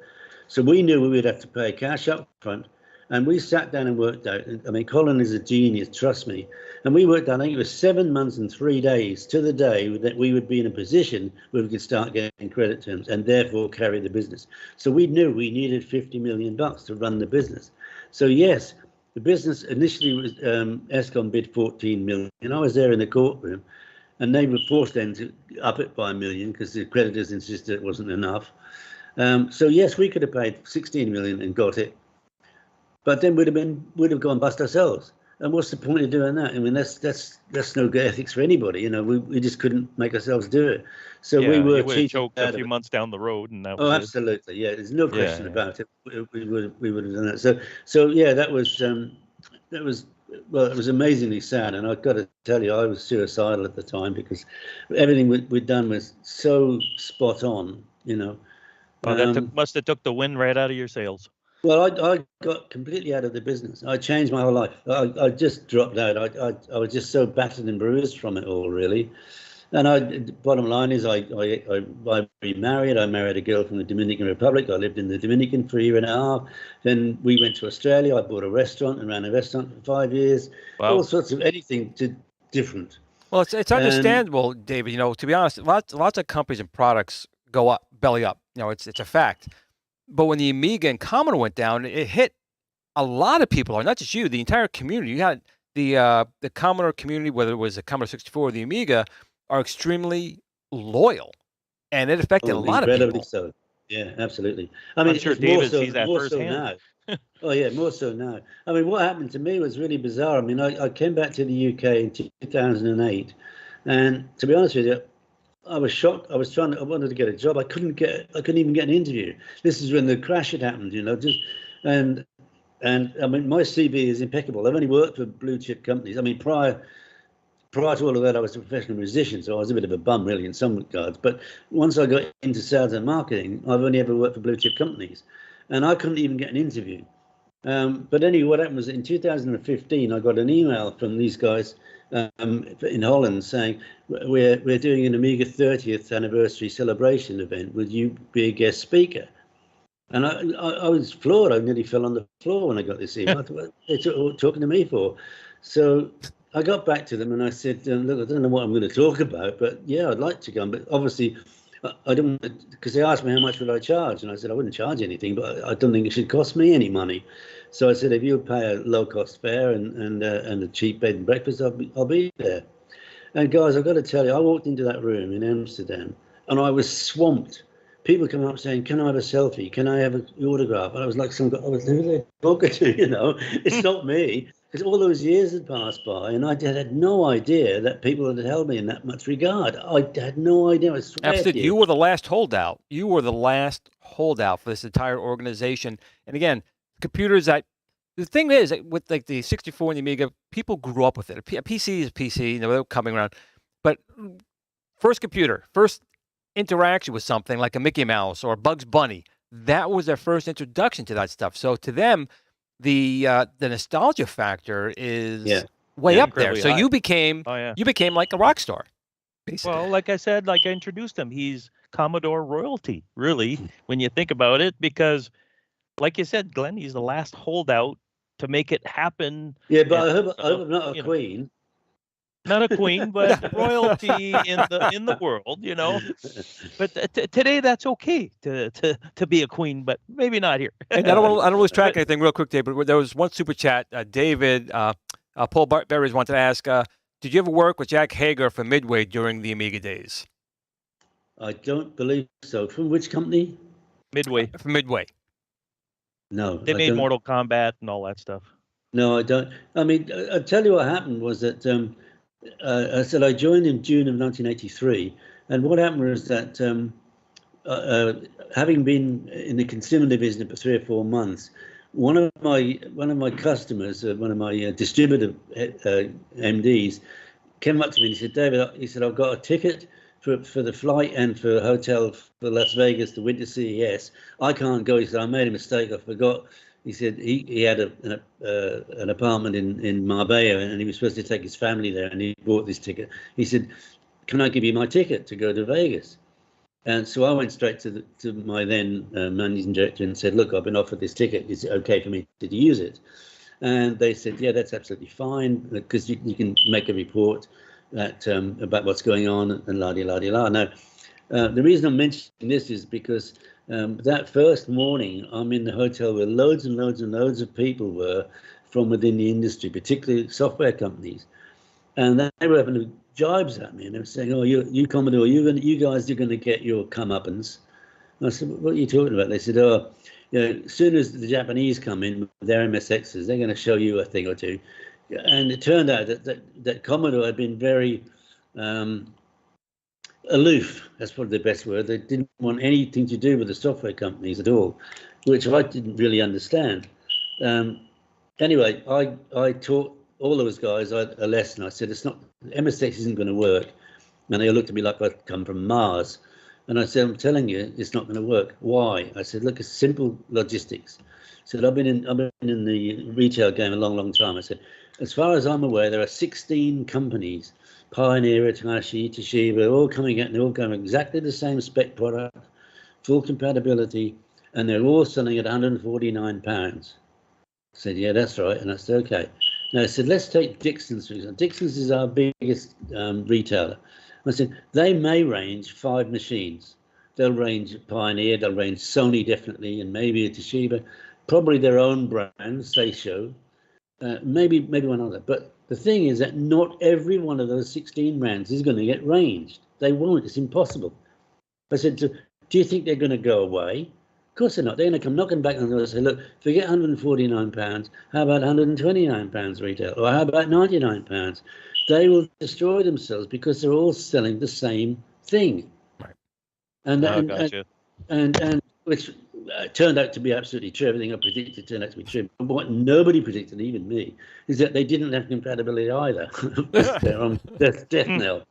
So we knew we would have to pay cash up front. And we sat down and worked out. I mean, Colin is a genius, trust me. And we worked out, I think it was 7 months and 3 days to the day that we would be in a position where we could start getting credit terms and therefore carry the business. So we knew we needed $50 million to run the business. So yes, the business initially was, SKool bid 14 million. I was there in the courtroom and they were forced then to up it by $1 million because the creditors insisted it wasn't enough. So yes, we could have paid 16 million and got it. But then we'd have gone bust ourselves. And what's the point of doing that? I mean, that's no good ethics for anybody. You know, we just couldn't make ourselves do it. So we were cheated choked a few months down the road, and that was it. Absolutely, yeah. There's no question about it. We would have done that. So yeah, that was well, it was amazingly sad. And I've got to tell you, I was suicidal at the time because everything we'd done was so spot on. You know. Well, that must have took the wind right out of your sails. Well, I got completely out of the business. I changed my whole life. I just dropped out. I was just so battered and bruised from it all, really. And bottom line is, I remarried. I married a girl from the Dominican Republic. I lived in the Dominican for a year and a half. Then we went to Australia. I bought a restaurant and ran a restaurant for 5 years. Wow. All sorts of anything different. Well, it's understandable, David. To be honest, lots of companies and products go up, belly up. It's a fact. But when the Amiga and Commodore went down, it hit a lot of people, not just you, the entire community. You had the Commodore community, whether it was the Commodore 64 or the Amiga, are extremely loyal, and it affected a lot of people. Incredibly so. Yeah, absolutely. I mean, I'm sure it's David more so, sees that more so firsthand. now. Oh yeah, more so now. I mean, what happened to me was really bizarre. I mean, I came back to the UK in 2008, and to be honest with you, I was shocked. I wanted to get a job. I couldn't even get an interview. This is when the crash had happened, and I mean, my CV is impeccable. I've only worked for blue chip companies. I mean, prior to all of that, I was a professional musician, so I was a bit of a bum, really, in some regards. But once I got into sales and marketing, I've only ever worked for blue chip companies, and I couldn't even get an interview. But anyway, what happened was in 2015, I got an email from these guys in Holland saying, we're doing an Amiga 30th anniversary celebration event. Would you be a guest speaker? And I was floored. I nearly fell on the floor when I got this email. What are they talking to me for? So I got back to them and I said, look, I don't know what I'm going to talk about, but yeah, I'd like to come. But obviously, I don't, because they asked me how much would I charge, and I said I wouldn't charge anything, but I don't think it should cost me any money. So I said, if you pay a low-cost fare and a cheap bed and breakfast, I'll be there. And guys, I've got to tell you, I walked into that room in Amsterdam and I was swamped. People come up saying, "Can I have a selfie? Can I have an autograph?" And I was like, who are they talking to? It's not me. Because all those years had passed by, and I had no idea that people had held me in that much regard. I had no idea. I swear Absolutely. You were the last holdout. You were the last holdout for this entire organization. And again, computers the thing is, with like the 64 and the Amiga, people grew up with it. A PC is a PC, they're coming around. But first interaction with something like a Mickey Mouse or Bugs Bunny, that was their first introduction to that stuff. So to them, the nostalgia factor is way up there. So you became like a rock star, basically. Well, like I said, like I introduced him, he's Commodore royalty, really, when you think about it, because like you said, Glenn, he's the last holdout to make it happen. Yeah, but I hope I'm not a queen. Not a queen, but royalty in the world, But today, that's okay to be a queen, but maybe not here. And I don't lose track of anything real quick, David. But there was one super chat. David, Paul Berries wanted to ask, did you ever work with Jack Hager from Midway during the Amiga days? I don't believe so. From which company? Midway. From Midway. No. They made Mortal Kombat and all that stuff. No, I don't. I mean, I'll tell you what happened was that I said I joined in June of 1983, and what happened was that having been in the consumer division for 3 or 4 months, one of my customers, one of my distributor MDs, came up to me and he said, "David," he said, "I've got a ticket for the flight and for a hotel for Las Vegas to Winter CES. I can't go." He said, "I made a mistake. I forgot." He said he had an apartment in Marbella, and he was supposed to take his family there, and he bought this ticket. He said, "Can I give you my ticket to go to Vegas?" And so I went straight to my then managing director and said, "Look, I've been offered this ticket. Is it okay for me to use it?" And they said, "Yeah, that's absolutely fine, because you can make a report about what's going on and la-di-la-di-la." Now, the reason I'm mentioning this is because that first morning, I'm in the hotel where loads and loads and loads of people were from within the industry, particularly software companies, and they were having jibes at me, and they were saying, "Oh, you Commodore, you guys are going to get your comeuppance." And I said, "What are you talking about?" They said, "Oh, as soon as the Japanese come in with their MSXs, they're going to show you a thing or two." And it turned out that Commodore had been very aloof. That's probably the best word. They didn't want anything to do with the software companies at all, which I didn't really understand. Anyway, I taught all those guys a lesson. I said, MSX isn't going to work. And they looked at me like I'd come from Mars. And I said, I'm telling you, it's not going to work. Why? I said, look, it's simple logistics. I said, I've been in the retail game a long, long time. I said, as far as I'm aware, there are 16 companies, Pioneer, Hitachi, Toshiba, all coming out, and they're all going exactly the same spec product, full compatibility, and they're all selling at £149. I said, yeah, that's right. And I said, okay. Now I said, let's take Dixon's, for example. Dixon's is our biggest retailer. I said, they may range 5 machines. They'll range Pioneer, they'll range Sony definitely, and maybe a Toshiba, probably their own brands, they show, maybe one other. But the thing is that not every one of those 16 brands is going to get ranged. They won't, it's impossible. I said, do you think they're going to go away? Of course they're not. They're going to come knocking back on the door and say, look, forget £149, how about £129 retail? Or how about £99? They will destroy themselves because they're all selling the same thing. Right. And which turned out to be absolutely true. Everything I predicted turned out to be true. But what nobody predicted, even me, is that they didn't have compatibility either. They're on death knell.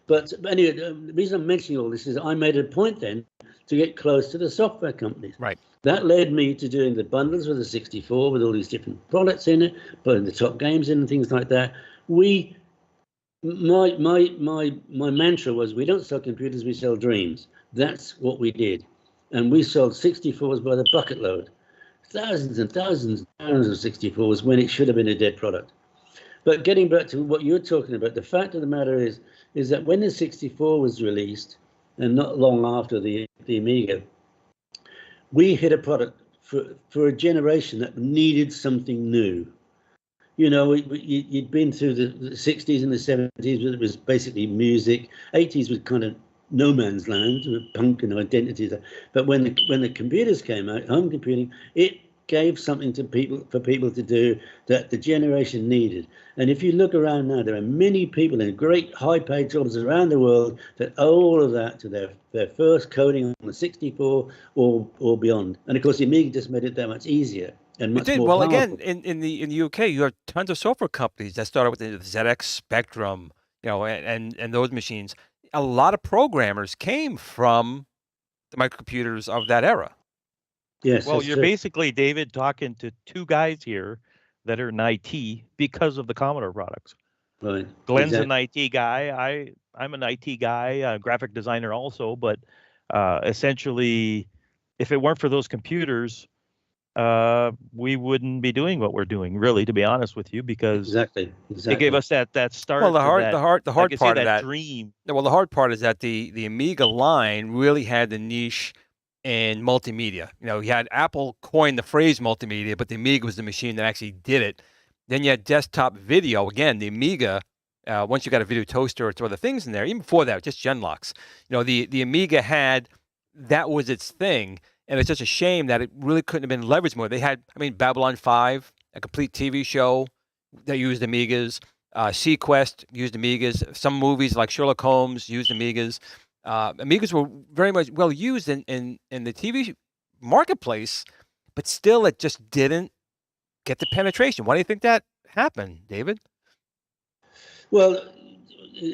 But anyway, the reason I'm mentioning all this is I made a point then to get close to the software companies. Right. That led me to doing the bundles with the 64 with all these different products in it, putting the top games in and things like that. My mantra was, we don't sell computers, we sell dreams. That's what we did. And we sold 64s by the bucket load. Thousands and thousands and thousands of 64s when it should have been a dead product. But getting back to what you're talking about, the fact of the matter is that when the 64 was released, and not long after the AMIGA, we hit a product for a generation that needed something new. You know, you'd been through the 60s and the 70s, where it was basically music. 80s was kind of no man's land, punk and identities. But when the computers came out, home computing, it gave something to for people to do that the generation needed. And if you look around now, there are many people in great high-paid jobs around the world that owe all of that to their first coding on the 64 or beyond. And of course, the AMIGA just made it that much easier. And much more powerful. Again, in the UK, you have tons of software companies that started with the ZX Spectrum, you know, and those machines. A lot of programmers came from the microcomputers of that era. Yes. Well, you're basically, David, talking to two guys here that are in IT because of the Commodore products. Right. Glenn's an IT guy. I'm an IT guy, a graphic designer also. But essentially, if it weren't for those computers, we wouldn't be doing what we're doing, really, to be honest with you, because exactly. It gave us that start. Well, the hard part of that dream. Well, the hard part is that the AMIGA line really had the niche in multimedia. You know, you had Apple coined the phrase multimedia, but the AMIGA was the machine that actually did it. Then you had desktop video. Again, the AMIGA, once you got a video toaster or other things in there, even before that, just Genlocks. You know, the AMIGA that was its thing. And it's just a shame that it really couldn't have been leveraged more. They had, Babylon 5, a complete TV show that used AMIGAs. Sequest used AMIGAs. Some movies like Sherlock Holmes used AMIGAs. AMIGAs were very much well used in the TV marketplace, but still it just didn't get the penetration. Why do you think that happened, David? Well,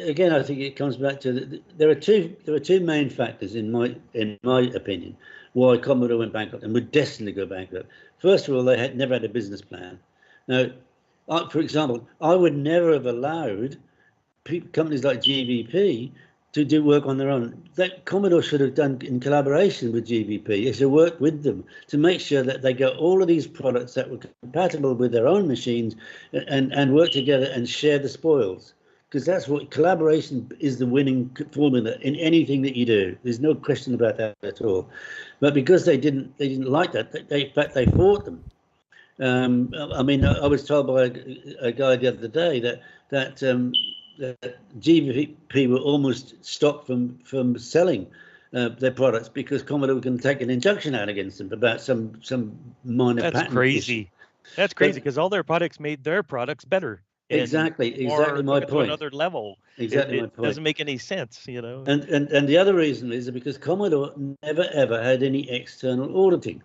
again, I think it comes back to there are two main factors in my opinion why Commodore went bankrupt and were destined to go bankrupt. First of all, they had never had a business plan. Now, for example, I would never have allowed companies like GVP to do work on their own. That Commodore should have done in collaboration with GVP. They should work with them to make sure that they got all of these products that were compatible with their own machines and work together and share the spoils. Because that's what collaboration is, the winning formula in anything that you do. There's no question about that at all. But because they didn't like that, in fact they fought them. I was told by a guy the other day that GVP were almost stopped from selling their products because Commodore was going to take an injunction out against them about some minor patent. That's crazy. That's crazy because all their products made their products better. Exactly my point. Another level. Exactly my point. It doesn't make any sense, you know. And the other reason is because Commodore never ever had any external auditing.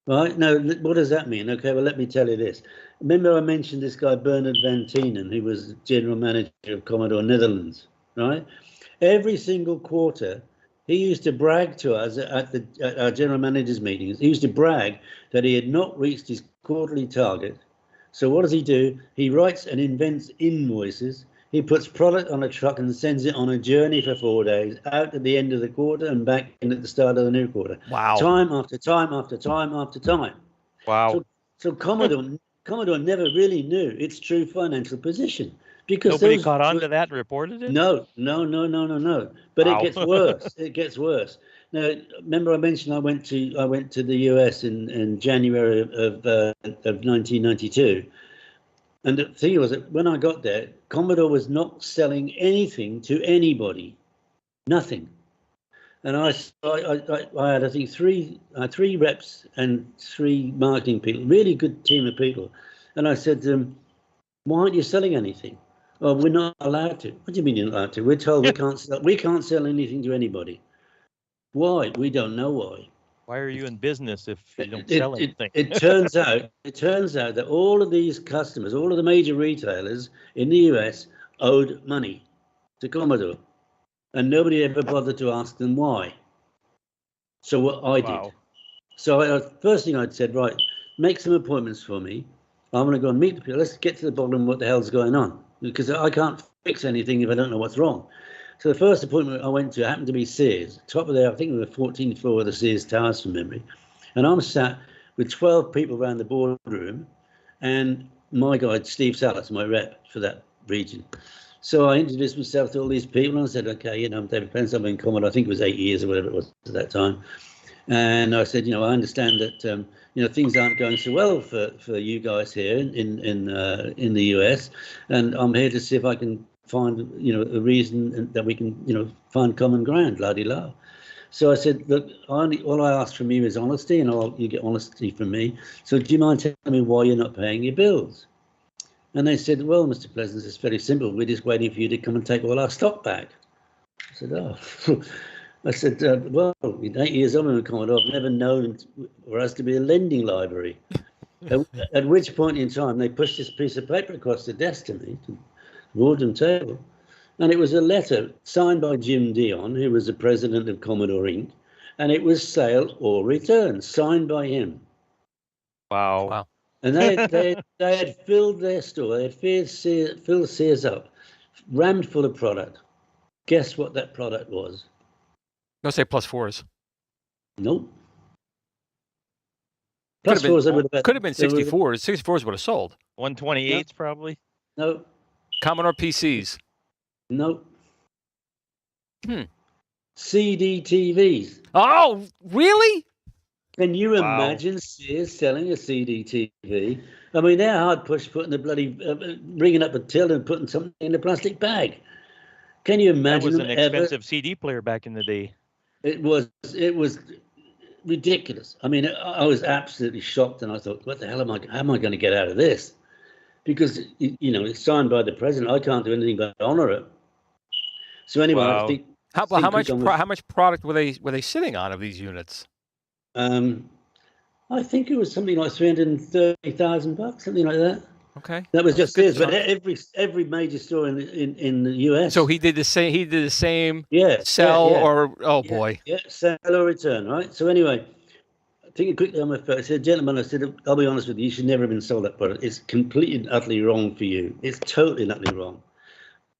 Right? Now, what does that mean? Okay, well, let me tell you this. Remember I mentioned this guy Bernard Van Tienen, who was general manager of Commodore Netherlands, right? Every single quarter, He used to brag to us at our general managers meetings. He used to brag that he had not reached his quarterly target. So what does he do? He writes and invents invoices. He puts product on a truck and sends it on a journey for 4 days, out at the end of the quarter and back in at the start of the new quarter. Wow. Time after time after time after time. Wow. So Commodore never really knew its true financial position. Because nobody caught on to that and reported it? No. But Wow. it gets worse. It gets worse. Now, remember I mentioned I went to the US in January of 1992. And the thing was that when I got there, Commodore was not selling anything to anybody. Nothing. And I had, I think, three reps and 3 marketing people, really good team of people. And I said to them, why aren't you selling anything? Oh, we're not allowed to. What do you mean you're not allowed to? We're told we can't sell anything to anybody. Why? We don't know why. Why are you in business if you don't sell anything? It turns out that all of these customers, all of the major retailers in the US owed money to Commodore, and nobody ever bothered to ask them why. So what I did. So first thing I'd said, right, make some appointments for me. I'm going to go and meet the people. Let's get to the bottom of what the hell's going on, because I can't fix anything if I don't know what's wrong. So the first appointment I went to happened to be Sears, top of there, I think it was the 14th floor of the Sears Towers from memory. And I'm sat with 12 people around the boardroom, and my guy, Steve Salas, my rep for that region. So I introduced myself to all these people, and I said, okay, I'm David Pence, I'm in Commodore, I think it was 8 years or whatever it was at that time. And I said, I understand that, things aren't going so well for you guys here in the US, and I'm here to see if I can find, a reason that we can, find common ground, la-di-la. So I said, look, all I ask from you is honesty, and you get honesty from me. So do you mind telling me why you're not paying your bills? And they said, well, Mr. Pleasance, it's very simple. We're just waiting for you to come and take all our stock back. I said, oh. I said, well, in 8 years I've been with Commodore, I've never known for us to be a lending library. At which point in time, they pushed this piece of paper across the desk to me, to the boardroom table, and it was a letter signed by Jim Dion, who was the president of Commodore Inc., and it was sale or return, signed by him. Wow. And they had filled their store, they had filled Sears up, rammed full of product. Guess what that product was? Don't say +4s. Nope. +4s could have been 64s. 64s would have sold. 128s probably. No. Commodore PCs. Nope. CD TVs. Oh, really? Can you imagine Sears selling a CD TV? I mean, they're hard pushed putting the bloody ringing up a till and putting something in a plastic bag. Can you imagine? That was an expensive CD player back in the day. It was ridiculous. I mean, I was absolutely shocked, and I thought, what the hell how am I going to get out of this? Because it's signed by the president. I can't do anything but honor it. So anyway, I think how much product were they sitting on of these units? I think it was something like $330,000, something like that. Okay, that was just Sears, but every major store in the US. So he did the same. He did the same. Yeah. Sell or boy. Yeah, sell or return, right? So anyway, thinking quickly on my phone, I said, gentlemen, I'll be honest with you. You should never have been sold that product. It's completely and utterly wrong for you. It's totally and utterly wrong.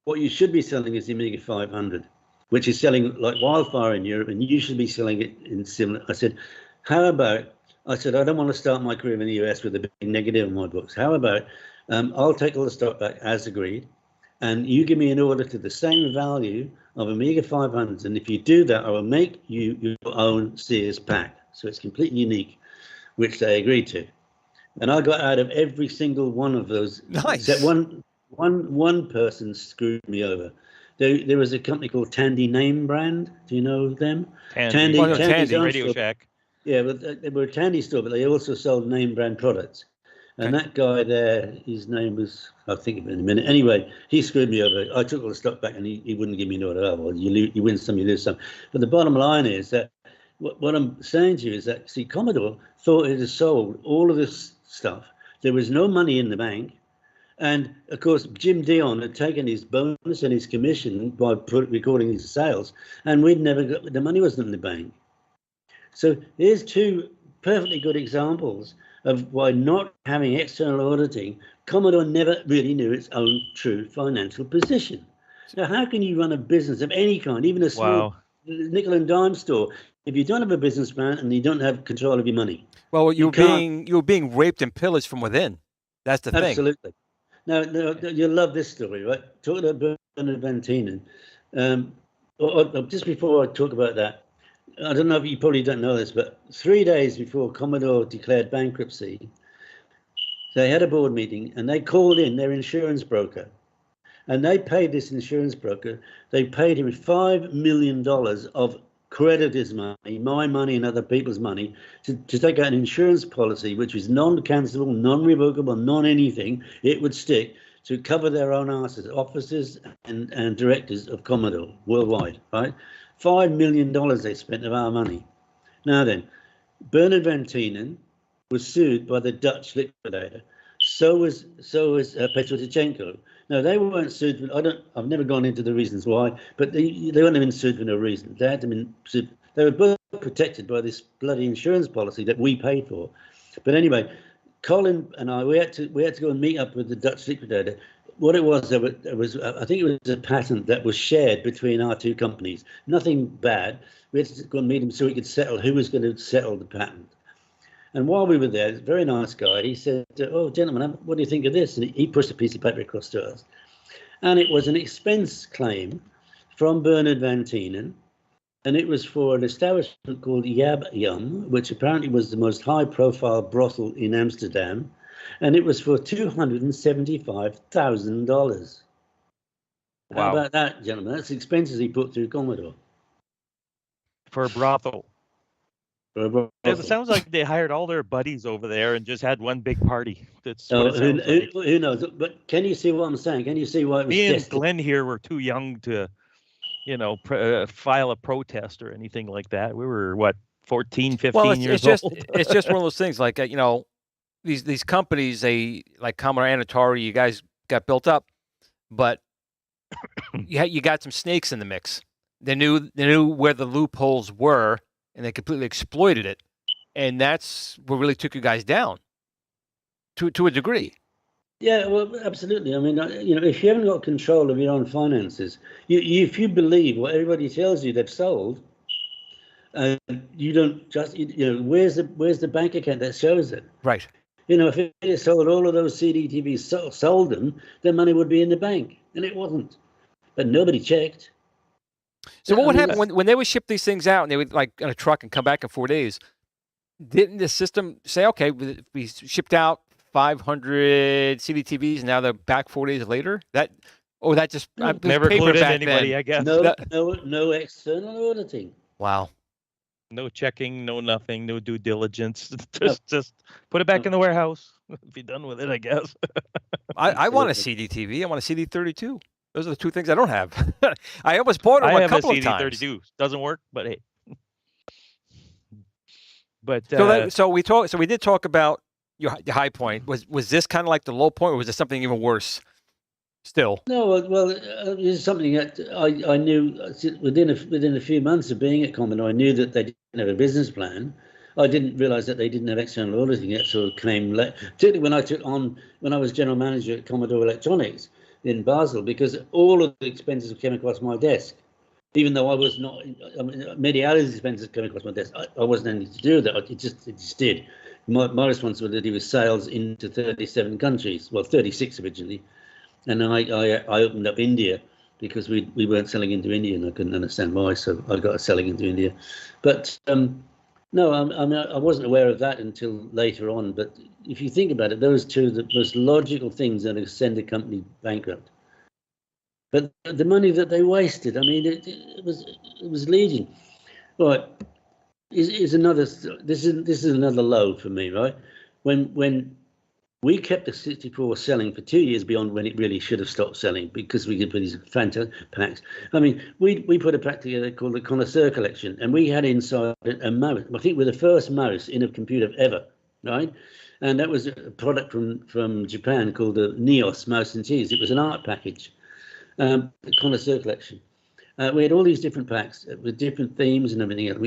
What you should be selling is the AMIGA 500, which is selling like wildfire in Europe, and you should be selling it in similar. I said, how about? I said, I don't want to start my career in the US with a big negative in my books. How about I'll take all the stock back as agreed, and you give me an order to the same value of AMIGA 500s, and if you do that, I will make you your own Sears pack. So it's completely unique, which they agreed to. And I got out of every single one of those. Nice. Except one person screwed me over. There was a company called Tandy Name Brand. Do you know them? Tandy Radio Shack. Yeah, but they were a Tandy store, but they also sold name brand products. And that guy there, his name was, I'll think of it in a minute. Anyway, he screwed me over. I took all the stock back, and he wouldn't give me an order. Oh, well, you win some, you lose some. But the bottom line is that what I'm saying to you is that, see, Commodore thought it had sold all of this stuff. There was no money in the bank, And of course, Jim Dion had taken his bonus and his commission by recording his sales, and we'd never got the money wasn't in the bank. So here's two perfectly good examples of why not having external auditing, Commodore never really knew its own true financial position. Now, how can you run a business of any kind, even a small nickel and dime store, if you don't have a business plan and you don't have control of your money? Well, you were being raped and pillaged from within. That's the thing. Absolutely. Now, you'll love this story, right? Talking about Bernard Van Tienen. Just before I talk about that, I don't know if you probably don't know this, but 3 days before Commodore declared bankruptcy, they had a board meeting and they called in their insurance broker. And they paid this insurance broker, they paid him $5 million of creditors' money, my money and other people's money, to take out an insurance policy which was non-cancelable, non-revocable, non-anything. It would stick to cover their own asses, officers and directors of Commodore worldwide, right? $5 million they spent of our money. Now then, Bernard Van Tienen was sued by the Dutch liquidator. So was Petrotchenko. No, they weren't sued for, I've never gone into the reasons why, but they wouldn't have been sued for no reason. They had to been sued. They were both protected by this bloody insurance policy that we paid for. But anyway, Colin and I, we had to go and meet up with the Dutch liquidator. What it was, I think it was a patent that was shared between our two companies. Nothing bad. We had to go and meet him so we could settle who was going to settle the patent. And while we were there, a very nice guy, he said, "Oh, gentlemen, what do you think of this?" And he pushed a piece of paper across to us. And it was an expense claim from Bernard Van Tienen. And it was for an establishment called Yab Yum, which apparently was the most high-profile brothel in Amsterdam. And it was for $275,000. Wow. How about that, gentlemen? That's expenses he put through Commodore. For a brothel. It sounds like they hired all their buddies over there and just had one big party. That's who knows? But can you see what I'm saying? Can you see why it was? Me and Glenn here were too young to, file a protest or anything like that. We were 14, 15 years old. It's just one of those things. Like these companies, they like Commodore and Atari. You guys got built up, but you got some snakes in the mix. They knew where the loopholes were. And they completely exploited it, and that's what really took you guys down, to a degree. Yeah, well, absolutely. I mean, if you haven't got control of your own finances, if you believe what everybody tells you they've sold, you don't just, where's the bank account that shows it? Right. If it had sold all of those CDTVs, sold them, their money would be in the bank, and it wasn't. But nobody checked. So what would happen when they would ship these things out and they would like on a truck and come back in 4 days? Didn't the system say, okay, we shipped out 500 CDTVs and now they're back 4 days later? That just never included anybody, I guess. No external auditing. Wow. No checking, no nothing, no due diligence. Just put it back in the warehouse. Be done with it, I guess. I want a CDTV. I want a CD32. Those are the two things I don't have. I almost bought them a couple of times. I have a CD32. Doesn't work, but hey. But So we did talk about your high point. Was this kind of like the low point, or was it something even worse? Still. No, well, it's something that I knew within a few months of being at Commodore. I knew that they didn't have a business plan. I didn't realize that they didn't have external auditing yet, so it came late. Particularly when I was general manager at Commodore Electronics in Basel, because all of the expenses came across my desk, even though I was not. Many other expenses came across my desk. I wasn't anything to do with that. It just did. My responsibility was sales into 37 countries. Well, 36 originally, and then I opened up India because we weren't selling into India, and I couldn't understand why. So I got selling into India, but no, I wasn't aware of that until later on. But if you think about it, those two are the most logical things that send a company bankrupt. But the money that they wasted, I mean, it was legion. Right, is another. This is another low for me, right? When we kept the 64 selling for 2 years beyond when it really should have stopped selling, because we could put these fantastic packs. I mean, we put a pack together called the Connoisseur Collection, and we had inside a mouse. I think we're the first mouse in a computer ever right? And that was a product from Japan called the Neos Mouse and Cheese. It was an art package, a connoisseur collection. We had all these different packs with different themes and everything else.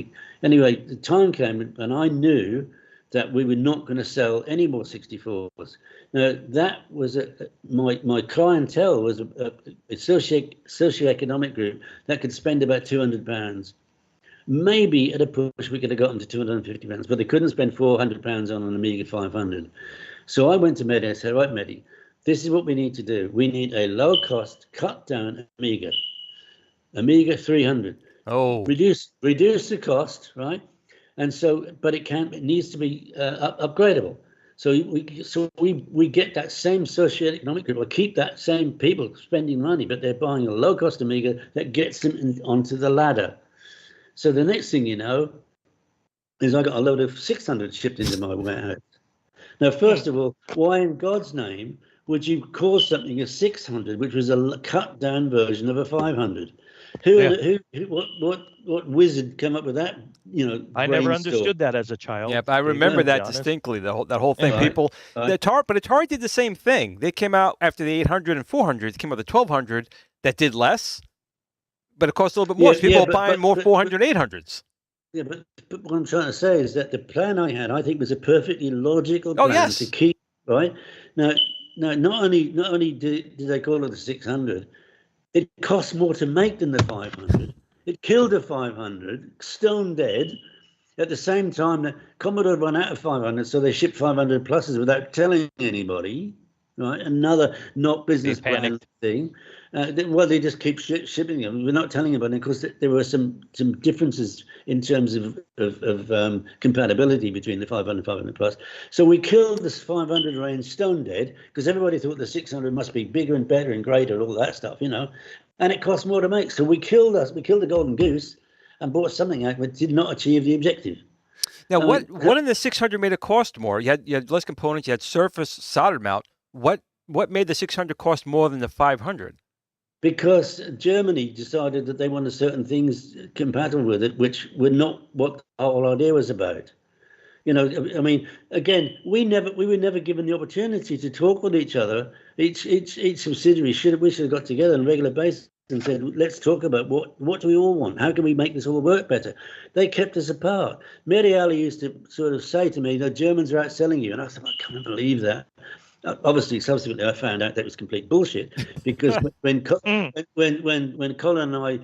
Anyway, the time came and I knew that we were not going to sell any more 64s. Now, that was my clientele was a socioeconomic group that could spend about £200. Maybe at a push we could have gotten to £250, but they couldn't spend £400 on an Amiga 500. So I went to Mehdi and said, right, Mehdi, this is what we need to do. We need a low-cost, cut-down Amiga 300. Oh, Reduce the cost, right? And so, but it needs to be upgradable. So we get that same socioeconomic group, or keep that same people spending money, but they're buying a low-cost Amiga that gets them onto the ladder. So the next thing you know is I got a load of 600 shipped into my warehouse. Now, first of all, why in God's name would you call something a 600, which was a cut-down version of a 500? What wizard came up with that? I never understood that as a child. yeah, but I remember that distinctly. That whole thing. Right. People, but Atari did the same thing. They came out after the 800 and 400. They came out with the 1200 that did less, but it cost a little bit more. So people were buying more 400 800s. Yeah, but what I'm trying to say is that the plan I had, I think, was a perfectly logical plan to keep right. Now, not only did they call it a 600, it cost more to make than the 500. It killed the 500, stone dead. At the same time, that Commodore ran out of 500, so they shipped 500 pluses without telling anybody. Right, another not business plan thing. They just keep shipping them. We're not telling anybody. Of course, there were some differences in terms of compatibility between the 500 and 500 plus. So we killed this 500 range stone dead because everybody thought the 600 must be bigger and better and greater and all that stuff, and it cost more to make. So we killed the golden goose and bought something out that did not achieve the objective. Now, what in the 600 made it cost more? You had less components. You had surface solder mount. What made the 600 cost more than the 500? Because Germany decided that they wanted certain things compatible with it, which were not what the whole idea was about. I mean, again, we were never given the opportunity to talk with each other. Each subsidiary should have got together on a regular basis and said, let's talk about what do we all want? How can we make this all work better? They kept us apart. Mary Ali used to sort of say to me, the Germans are outselling you. And I said, I can't believe that. Obviously, subsequently, I found out that was complete bullshit because when Colin and I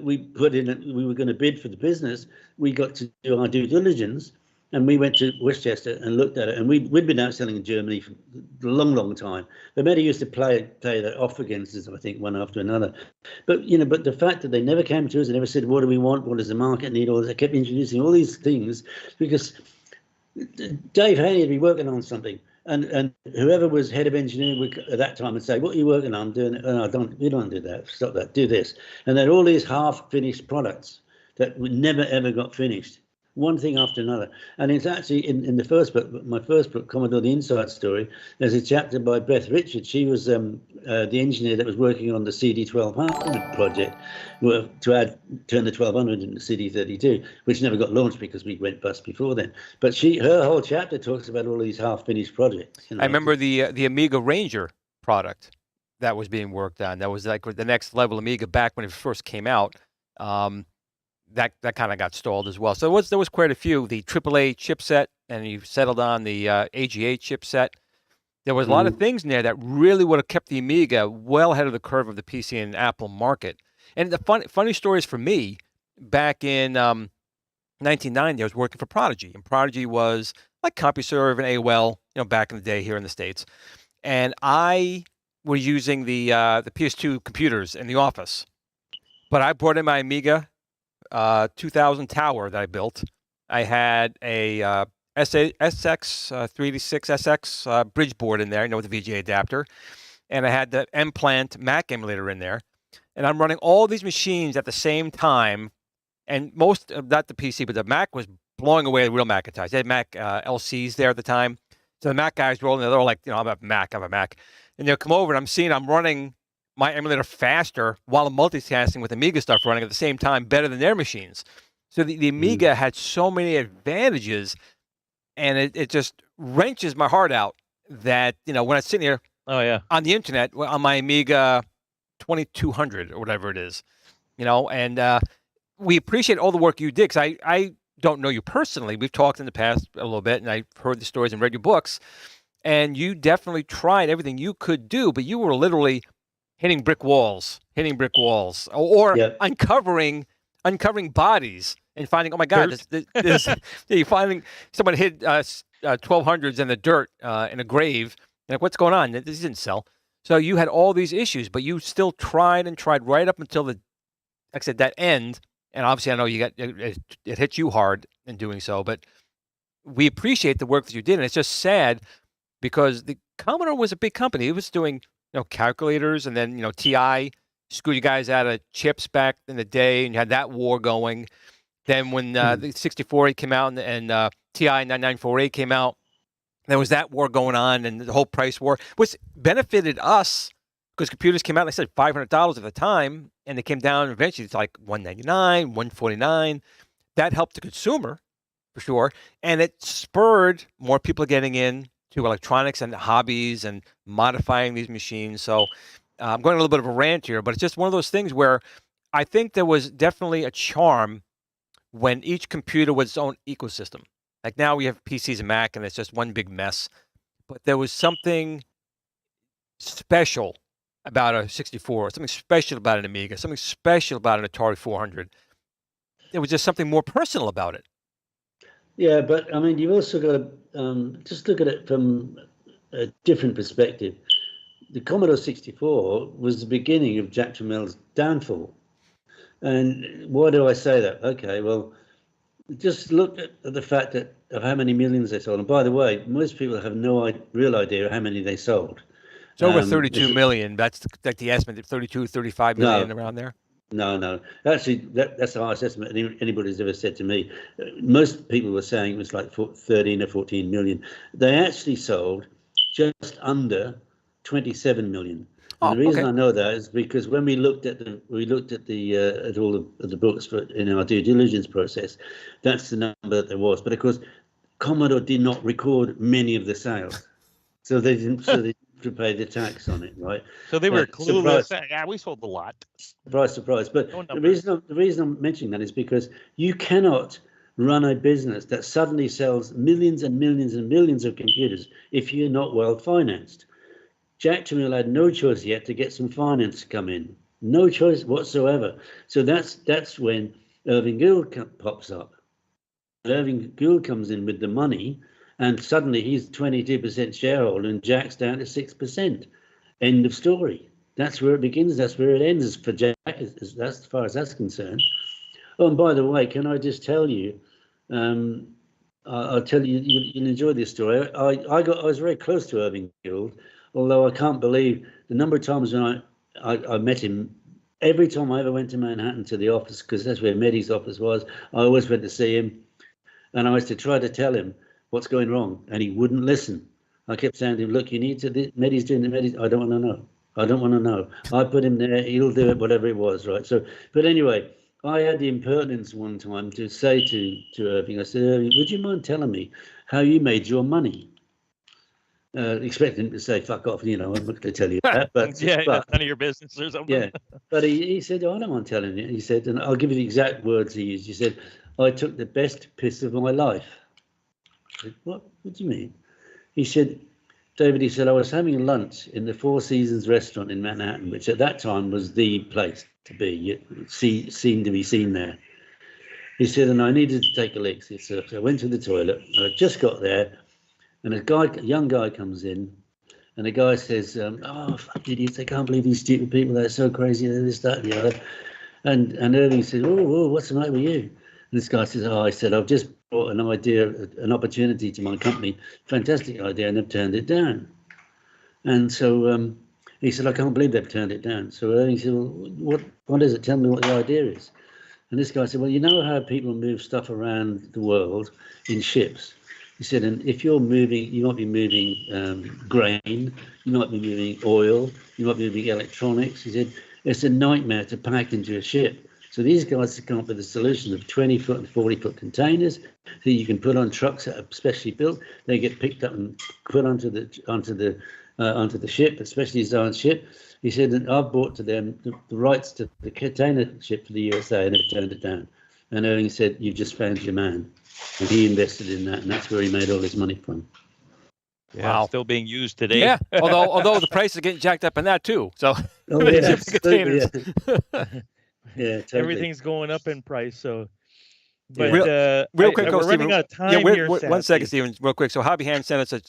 we were going to bid for the business, we got to do our due diligence, and we went to Westchester and looked at it, and we'd been outselling in Germany for a long time. But Mehdi used to play that off against us, I think, one after another. But but the fact that they never came to us and never said, what do we want? What does the market need? Or they kept introducing all these things because Dave Haney had been working on something. And whoever was head of engineering at that time would say, what are you working on? Doing it? No, we don't do that. Stop that. Do this. And then all these half-finished products that never, ever got finished. One thing after another. And it's actually in the first book, my first book, Commodore the Inside Story, there's a chapter by Beth Richards. She was the engineer that was working on the CD1200 project to turn the 1200 into CD32, which never got launched because we went bust before then. But her whole chapter talks about all these half-finished projects. I remember the Amiga Ranger product that was being worked on. That was like the next level Amiga back when it first came out. That kind of got stalled as well. So there was quite a few. The AAA chipset, and you settled on the AGA chipset. There was a lot of things in there that really would have kept the Amiga well ahead of the curve of the PC and Apple market. And the funny stories for me, back in 1990, I was working for Prodigy, and Prodigy was like CompuServe and AOL, back in the day here in the States. And I was using the PS2 computers in the office, but I brought in my Amiga 2000 tower that I built. I had a SX 386 SX bridge board in there, with the VGA adapter, and I had the M-Plant Mac emulator in there, and I'm running all these machines at the same time, and not the PC, but the Mac was blowing away the real Macintosh. They had Mac LCs there at the time, so the Mac guys rolling, they're all like, I'm a Mac, and they'll come over, and I'm running my emulator faster while I'm multitasking with Amiga stuff running at the same time better than their machines. So the Amiga had so many advantages, and it just wrenches my heart out that, when I'm sitting here Oh yeah. on the internet on my Amiga 2200 or whatever it is, and we appreciate all the work you did, because I don't know you personally. We've talked in the past a little bit, and I've heard the stories and read your books, and you definitely tried everything you could do, but you were literally hitting brick walls, or Yep. uncovering bodies and finding, oh my God, this you finding someone hid 1200s in the dirt in a grave. And like, what's going on? This didn't sell. So you had all these issues, but you still tried and tried right up until like I said, that end. And obviously, I know it hit you hard in doing so, but we appreciate the work that you did. And it's just sad because the Commodore was a big company. It was doing, calculators, and then, TI screwed you guys out of chips back in the day, and you had that war going. Then when the 64 came out and TI 9948 came out, there was that war going on, and the whole price war, which benefited us because computers came out, like I said, $500 at the time, and they came down eventually to like $199, $149. That helped the consumer for sure, and it spurred more people getting in to electronics and hobbies and modifying these machines. So I'm going a little bit of a rant here, but it's just one of those things where I think there was definitely a charm when each computer was its own ecosystem. Like now we have PCs and Mac, and it's just one big mess. But there was something special about a 64, something special about an Amiga, something special about an Atari 400. There was just something more personal about it. Yeah, but I mean, you've also got to just look at it from a different perspective. The Commodore 64 was the beginning of Jack Tramel's downfall. And why do I say that? Okay, well, just look at the fact of how many millions they sold. And by the way, most people have no real idea how many they sold. It's over 32 million. That's like the estimate, 32, 35 million around there. No. Actually, that's the highest estimate anybody's ever said to me. Most people were saying it was like 13 or 14 million. They actually sold just under 27 million. And the reason I know that is because when we looked at all of the books in our due diligence process, that's the number that there was. But of course, Commodore did not record many of the sales, so they didn't pay the tax on it, right? So they were clueless. Yeah, we sold a lot. Surprise. But the reason I'm mentioning that is because you cannot run a business that suddenly sells millions and millions and millions of computers if you're not well financed. Jack Tramell had no choice yet to get some finance to come in. No choice whatsoever. So that's when Irving Gould pops up. Irving Gould comes in with the money, and suddenly he's 22% shareholder, and Jack's down to 6%. End of story. That's where it begins. That's where it ends for Jack. That's as far as that's concerned. Oh, and by the way, can I just tell you? I'll tell you. You'll enjoy this story. I was very close to Irving Gould. Although I can't believe the number of times when I met him, every time I ever went to Manhattan to the office, because that's where Medi's office was, I always went to see him. And I was to try to tell him what's going wrong, and he wouldn't listen. I kept saying to him, look, you need to, Medi's doing the Medi's. I don't want to know. I put him there, he'll do it, whatever it was, right? So, but anyway, I had the impertinence one time to say to Irving, I said, Irving, would you mind telling me how you made your money? Expecting him to say "fuck off," I'm not going to tell you that. But that's none of your business or something. Yeah, but he said, "Oh, I don't mind telling you." He said, and I'll give you the exact words he used. He said, "I took the best piss of my life." I said, What do you mean? He said, "David," he said, "I was having lunch in the Four Seasons restaurant in Manhattan, which at that time was the place to be. Seemed to be seen there." He said, "and I needed to take a leak." So I went to the toilet. I just got there. And a young guy comes in, and the guy says, "Oh, fuck idiots! I can't believe these stupid people. They're so crazy. They're this, that, and the other." And Irving says, "Oh, what's the matter with you?" And this guy says, "Oh, I said I've just brought an opportunity to my company, fantastic idea, and they've turned it down." And so he said, "I can't believe they've turned it down." So Irving said, "Well, what is it? Tell me what the idea is." And this guy said, "Well, you know how people move stuff around the world in ships." He said, and if you're moving, you might be moving grain, you might be moving oil, you might be moving electronics. He said, it's a nightmare to pack into a ship So these guys have come up with a solution of 20-foot and 40-foot containers that you can put on trucks that are specially built. They get picked up and put onto the ship, a specially designed ship. He said that I've bought to them the rights to the container ship for the USA, and they've turned it down. And Erling said, "You've just found your man," and he invested in that, and that's where he made all his money from. Yeah, still being used today. Yeah, although the price is getting jacked up in that too. So Oh, yeah, absolutely, yeah, totally. Everything's going up in price. So, but real quick, we're running out of time here. One second, Stephen, real quick. So Hobby Ham sent us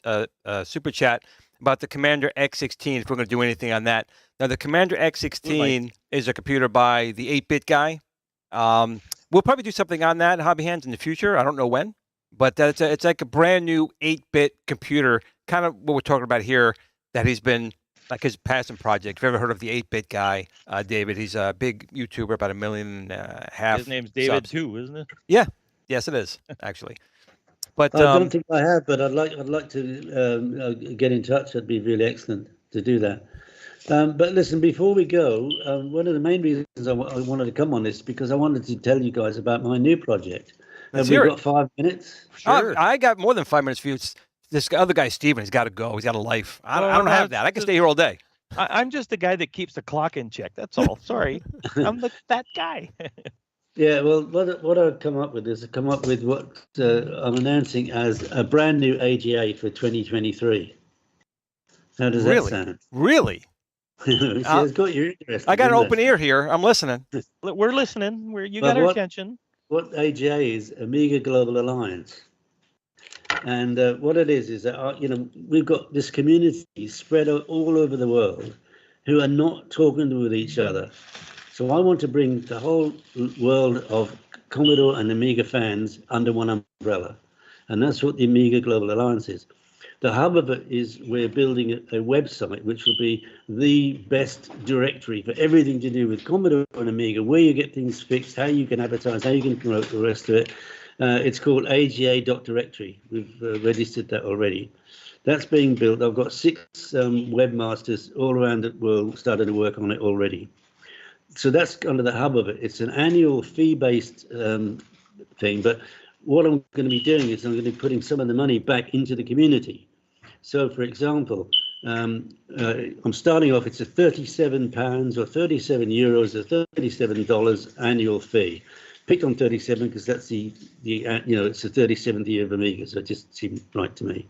a super chat about the Commander X16. If we're going to do anything on that, now the Commander X16 is a computer by the 8-bit guy. We'll probably do something on that, Hobby Hands, in the future. I don't know when, but it's like a brand new 8-bit computer, kind of what we're talking about here, that he's been, like his passion project. If you've ever heard of the 8-bit guy, David, he's a big YouTuber, about 1.5 million. His name's David subs. too, isn't it? Yeah. Yes, it is, actually. But I don't think I have, but I'd like to get in touch. That'd be really excellent to do that. But listen, before we go, one of the main reasons I wanted to come on this is because I wanted to tell you guys about my new project. Have we got 5 minutes? Sure. I got more than 5 minutes for you. This other guy, Steven, he's got to go. He's got a life. I don't have that. I can stay here all day. I'm just the guy that keeps the clock in check. That's all. Sorry. I'm that guy. Yeah, well, what I've come up with is what I'm announcing as a brand new AGA for 2023. How does that sound? Really? See, it's got your interest. I got an open ear here. I'm listening. We're listening. You got our attention. What AGA is, AMIGA Global Alliance. And what it is that, we've got this community spread all over the world who are not talking with each other. So I want to bring the whole world of Commodore and AMIGA fans under one umbrella. And that's what the AMIGA Global Alliance is. The hub of it is we're building a website which will be the best directory for everything to do with Commodore and AMIGA, where you get things fixed, how you can advertise, how you can promote the rest of it. It's called aga.directory. We've registered that already. That's being built. I've got 6 webmasters all around the world started to work on it already. So that's under the hub of it. It's an annual fee-based thing, but what I'm going to be doing is I'm going to be putting some of the money back into the community. So, for example, I'm starting off, it's a £37 or 37 euros or $37 annual fee. Picked on 37 because that's the it's the 37th year of AMIGA, so it just seemed right to me.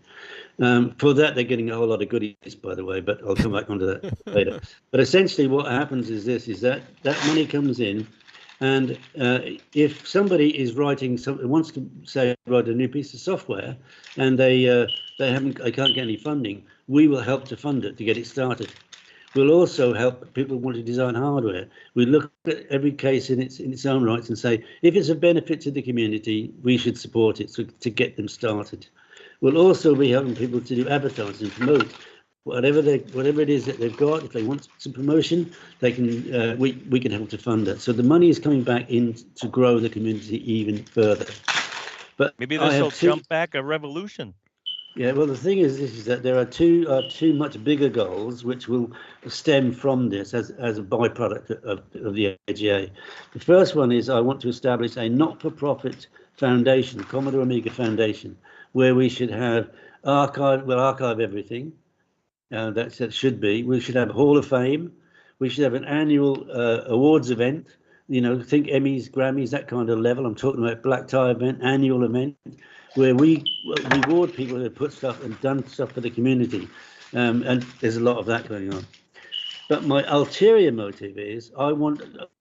For that, they're getting a whole lot of goodies, by the way, but I'll come back onto that later. But essentially what happens is that money comes in, and if somebody is writing something, wants to say write a new piece of software, and they can't get any funding, we will help to fund it to get it started. We'll also help people who want to design hardware. We look at every case in its own rights and say, if it's a benefit to the community, we should support it to get them started. We'll also be helping people to do advertising, promote whatever it is that they've got. If they want some promotion, they can. We can help to fund it. So the money is coming back in to grow the community even further. But maybe this will jump back a revolution. Yeah, well, the thing is that there are two much bigger goals which will stem from this as a byproduct of the AGA. The first one is I want to establish a not-for-profit foundation, Commodore AMIGA Foundation, where we should have archive everything. That should be. We should have a Hall of Fame. We should have an annual awards event. Think Emmys, Grammys, that kind of level. I'm talking about black tie event, annual event, where we reward people who have put stuff and done stuff for the community. And there's a lot of that going on. But my ulterior motive is I'm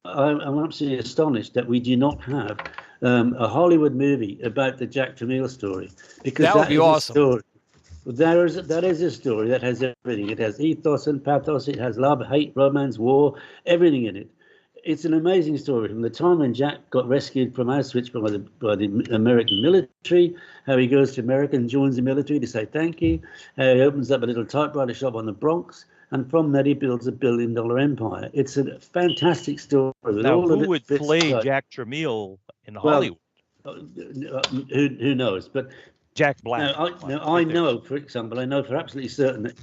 absolutely astonished that we do not have a Hollywood movie about the Jack Tramiel story. Because that would be awesome. That is a story that has everything. It has ethos and pathos. It has love, hate, romance, war, everything in it. It's an amazing story from the time when Jack got rescued from Auschwitz by the American military, how he goes to America and joins the military to say thank you, how he opens up a little typewriter shop on the Bronx, and from that he builds a $1 billion empire. It's a fantastic story. Now, who would play Jack Tramiel in Hollywood? Who knows? But Jack Black. I know, for example, I know for absolutely certain that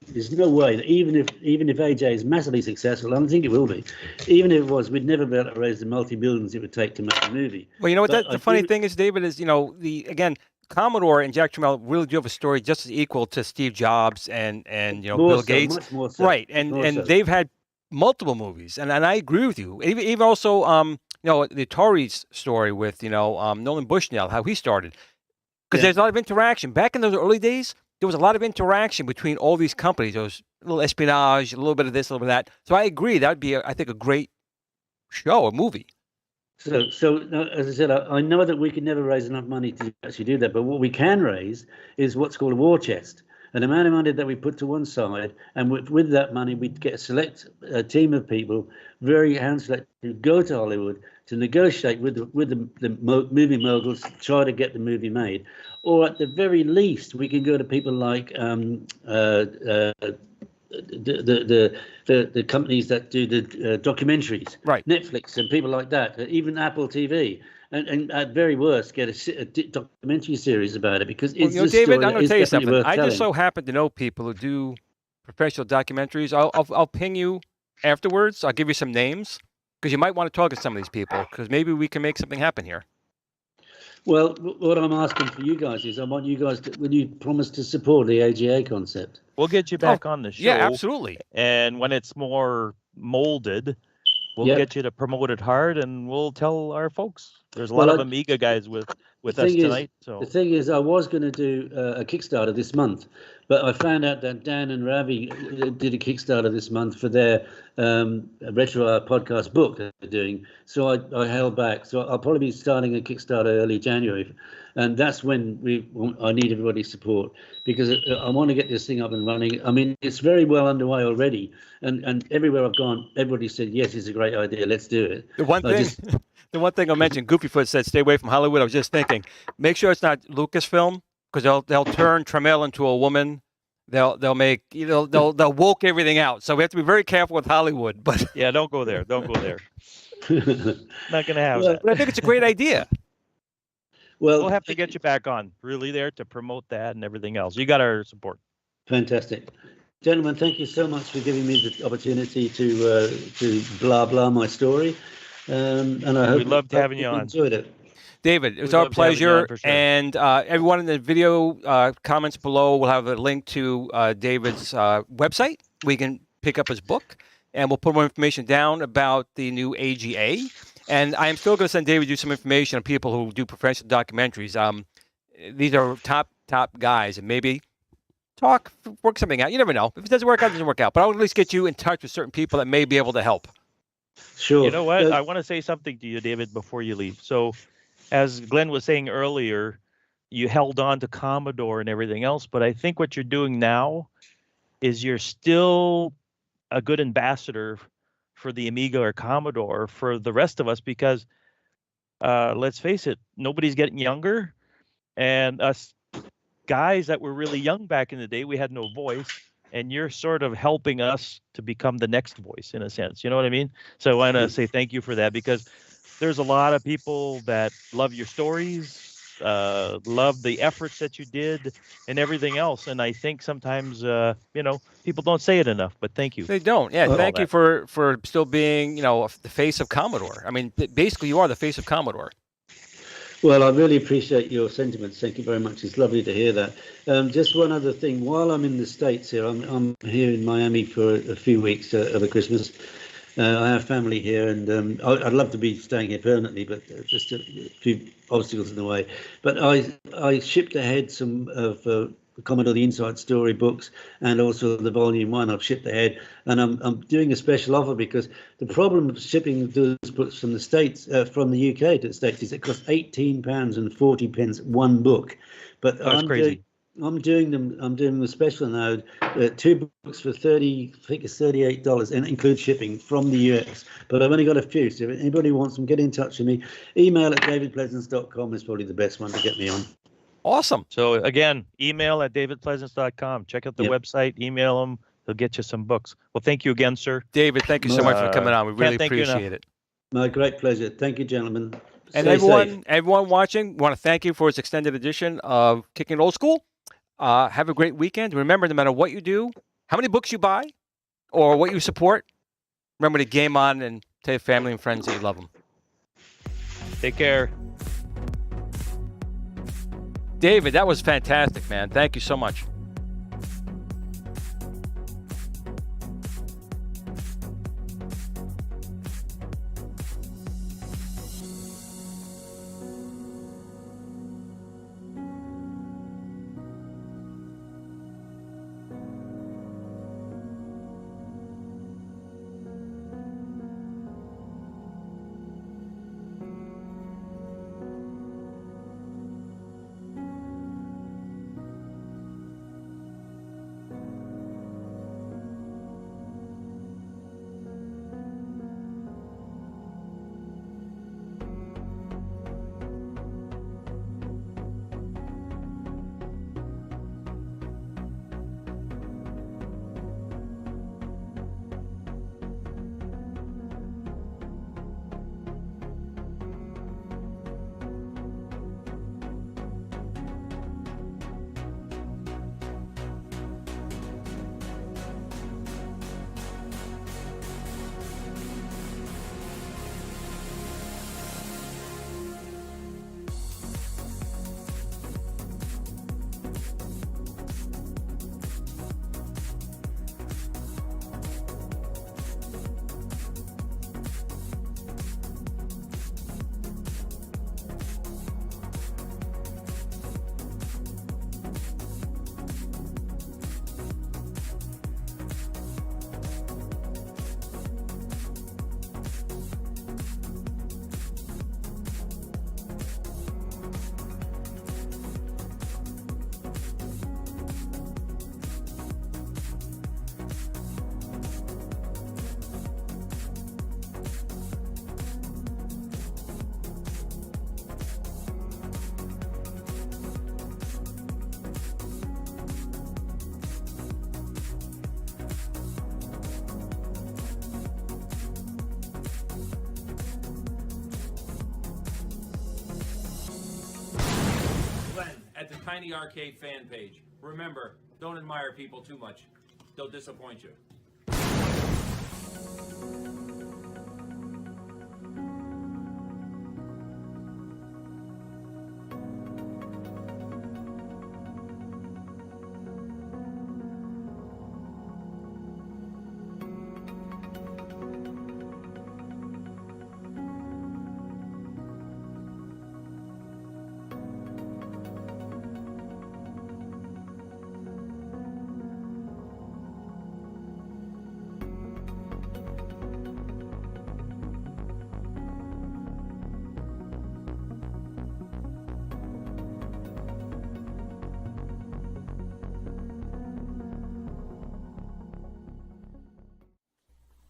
there's no way that even if AJ is massively successful, I don't think it will be. Even if it was, we'd never be able to raise the multi-billions it would take to make a movie. Well, you know what? The funny thing is, David, is again, Commodore and Jack Tramiel really do have a story just as equal to Steve Jobs and Bill Gates, much more so, right? And they've had multiple movies, and I agree with you. Even also, the Atari's story with Nolan Bushnell, how he started. Because there's a lot of interaction. Back in those early days, there was a lot of interaction between all these companies. There was a little espionage, a little bit of this, a little bit of that. So I agree. That would be, I think, a great show, a movie. So as I said, I know that we can never raise enough money to actually do that. But what we can raise is what's called a war chest. An amount of money that we put to one side, and with that money, we'd get a team of people, very hand-selected, who go to Hollywood to negotiate with the movie moguls, to try to get the movie made. Or at the very least, we can go to people like the companies that do the documentaries, right? Netflix and people like that, even Apple TV. And at very worst, get a documentary series about it, because it's David, I'm going to tell you something. I telling. just so happen to know people who do professional documentaries. I'll ping you afterwards. I'll give you some names, because you might want to talk to some of these people, because maybe we can make something happen here. Well, what I'm asking for you guys is, I want you guys to, will you promise to support the AGA concept? We'll get you back on the show. Yeah, absolutely. And when it's more molded, we'll get you to promote it hard, and we'll tell our folks. There's a lot of Amiga guys with us tonight. So the thing is, I was going to do a Kickstarter this month, but I found out that Dan and Ravi did a Kickstarter this month for their Retro Art podcast book that they're doing. So I held back. So I'll probably be starting a Kickstarter early January, and that's when I need everybody's support, because I want to get this thing up and running. I mean, it's very well underway already, and everywhere I've gone, everybody said, yes, it's a great idea, let's do it. The one thing I mentioned, Goofyfoot said, stay away from Hollywood. I was just thinking, make sure it's not Lucasfilm, because they'll turn Tramiel into a woman. They'll woke everything out. So we have to be very careful with Hollywood. But yeah, don't go there. Don't go there. Not going to have that. But I think it's a great idea. Well, we'll have to get you back on, really, there to promote that and everything else. You got our support. Fantastic. Gentlemen, thank you so much for giving me the opportunity to blah my story. And I hope we loved having you on. Enjoyed it. David, it was our pleasure. Sure. And everyone in the video comments below will have a link to David's website. We can pick up his book, and we'll put more information down about the new AGA. And I am still going to send David you some information on people who do professional documentaries. These are top guys, and maybe work something out. You never know. If it doesn't work out, it doesn't work out. But I'll at least get you in touch with certain people that may be able to help. Sure. You know what? I want to say something to you, David, before you leave. So, as Glenn was saying earlier, you held on to Commodore and everything else, but I think what you're doing now is you're still a good ambassador for the Amiga or Commodore for the rest of us, because let's face it, nobody's getting younger, and us guys that were really young back in the day, we had no voice. And you're sort of helping us to become the next voice, in a sense. You know what I mean? So I want to say thank you for that, because there's a lot of people that love your stories, love the efforts that you did and everything else. And I think sometimes, people don't say it enough, but thank you. They don't. Yeah, thank you for still being, the face of Commodore. I mean, basically, you are the face of Commodore. Well, I really appreciate your sentiments. Thank you very much. It's lovely to hear that. Just one other thing. While I'm in the States here, I'm here in Miami for a few weeks over Christmas. I have family here, and I'd love to be staying here permanently, but just a few obstacles in the way. But I shipped ahead some of Commodore the Inside Story books, and also the Volume 1 I've shipped ahead, and I'm doing a special offer, because the problem with shipping those books from the States, from the UK to the States, is it costs £18.40 one book. But that's crazy. I'm doing the special now, 2 books for $38, and include shipping from the US. But I've only got a few, so if anybody wants them, get in touch with me. Email at davidpleasance.com is probably the best one to get me on. Awesome. So again, email at davidpleasance.com. Check out the website, email them. They'll get you some books. Well, thank you again, sir. David, thank you so much for coming on. We really appreciate it. My great pleasure. Thank you, gentlemen. And Stay safe. everyone watching, want to thank you for this extended edition of Kicking Old School. Have a great weekend. Remember, no matter what you do, how many books you buy, or what you support, remember to game on and tell your family and friends that you love them. Take care. David, that was fantastic, man. Thank you so much. At the Tiny Arcade fan page. Remember, don't admire people too much. They'll disappoint you.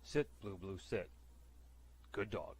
Sit, Blue, sit. Good dog.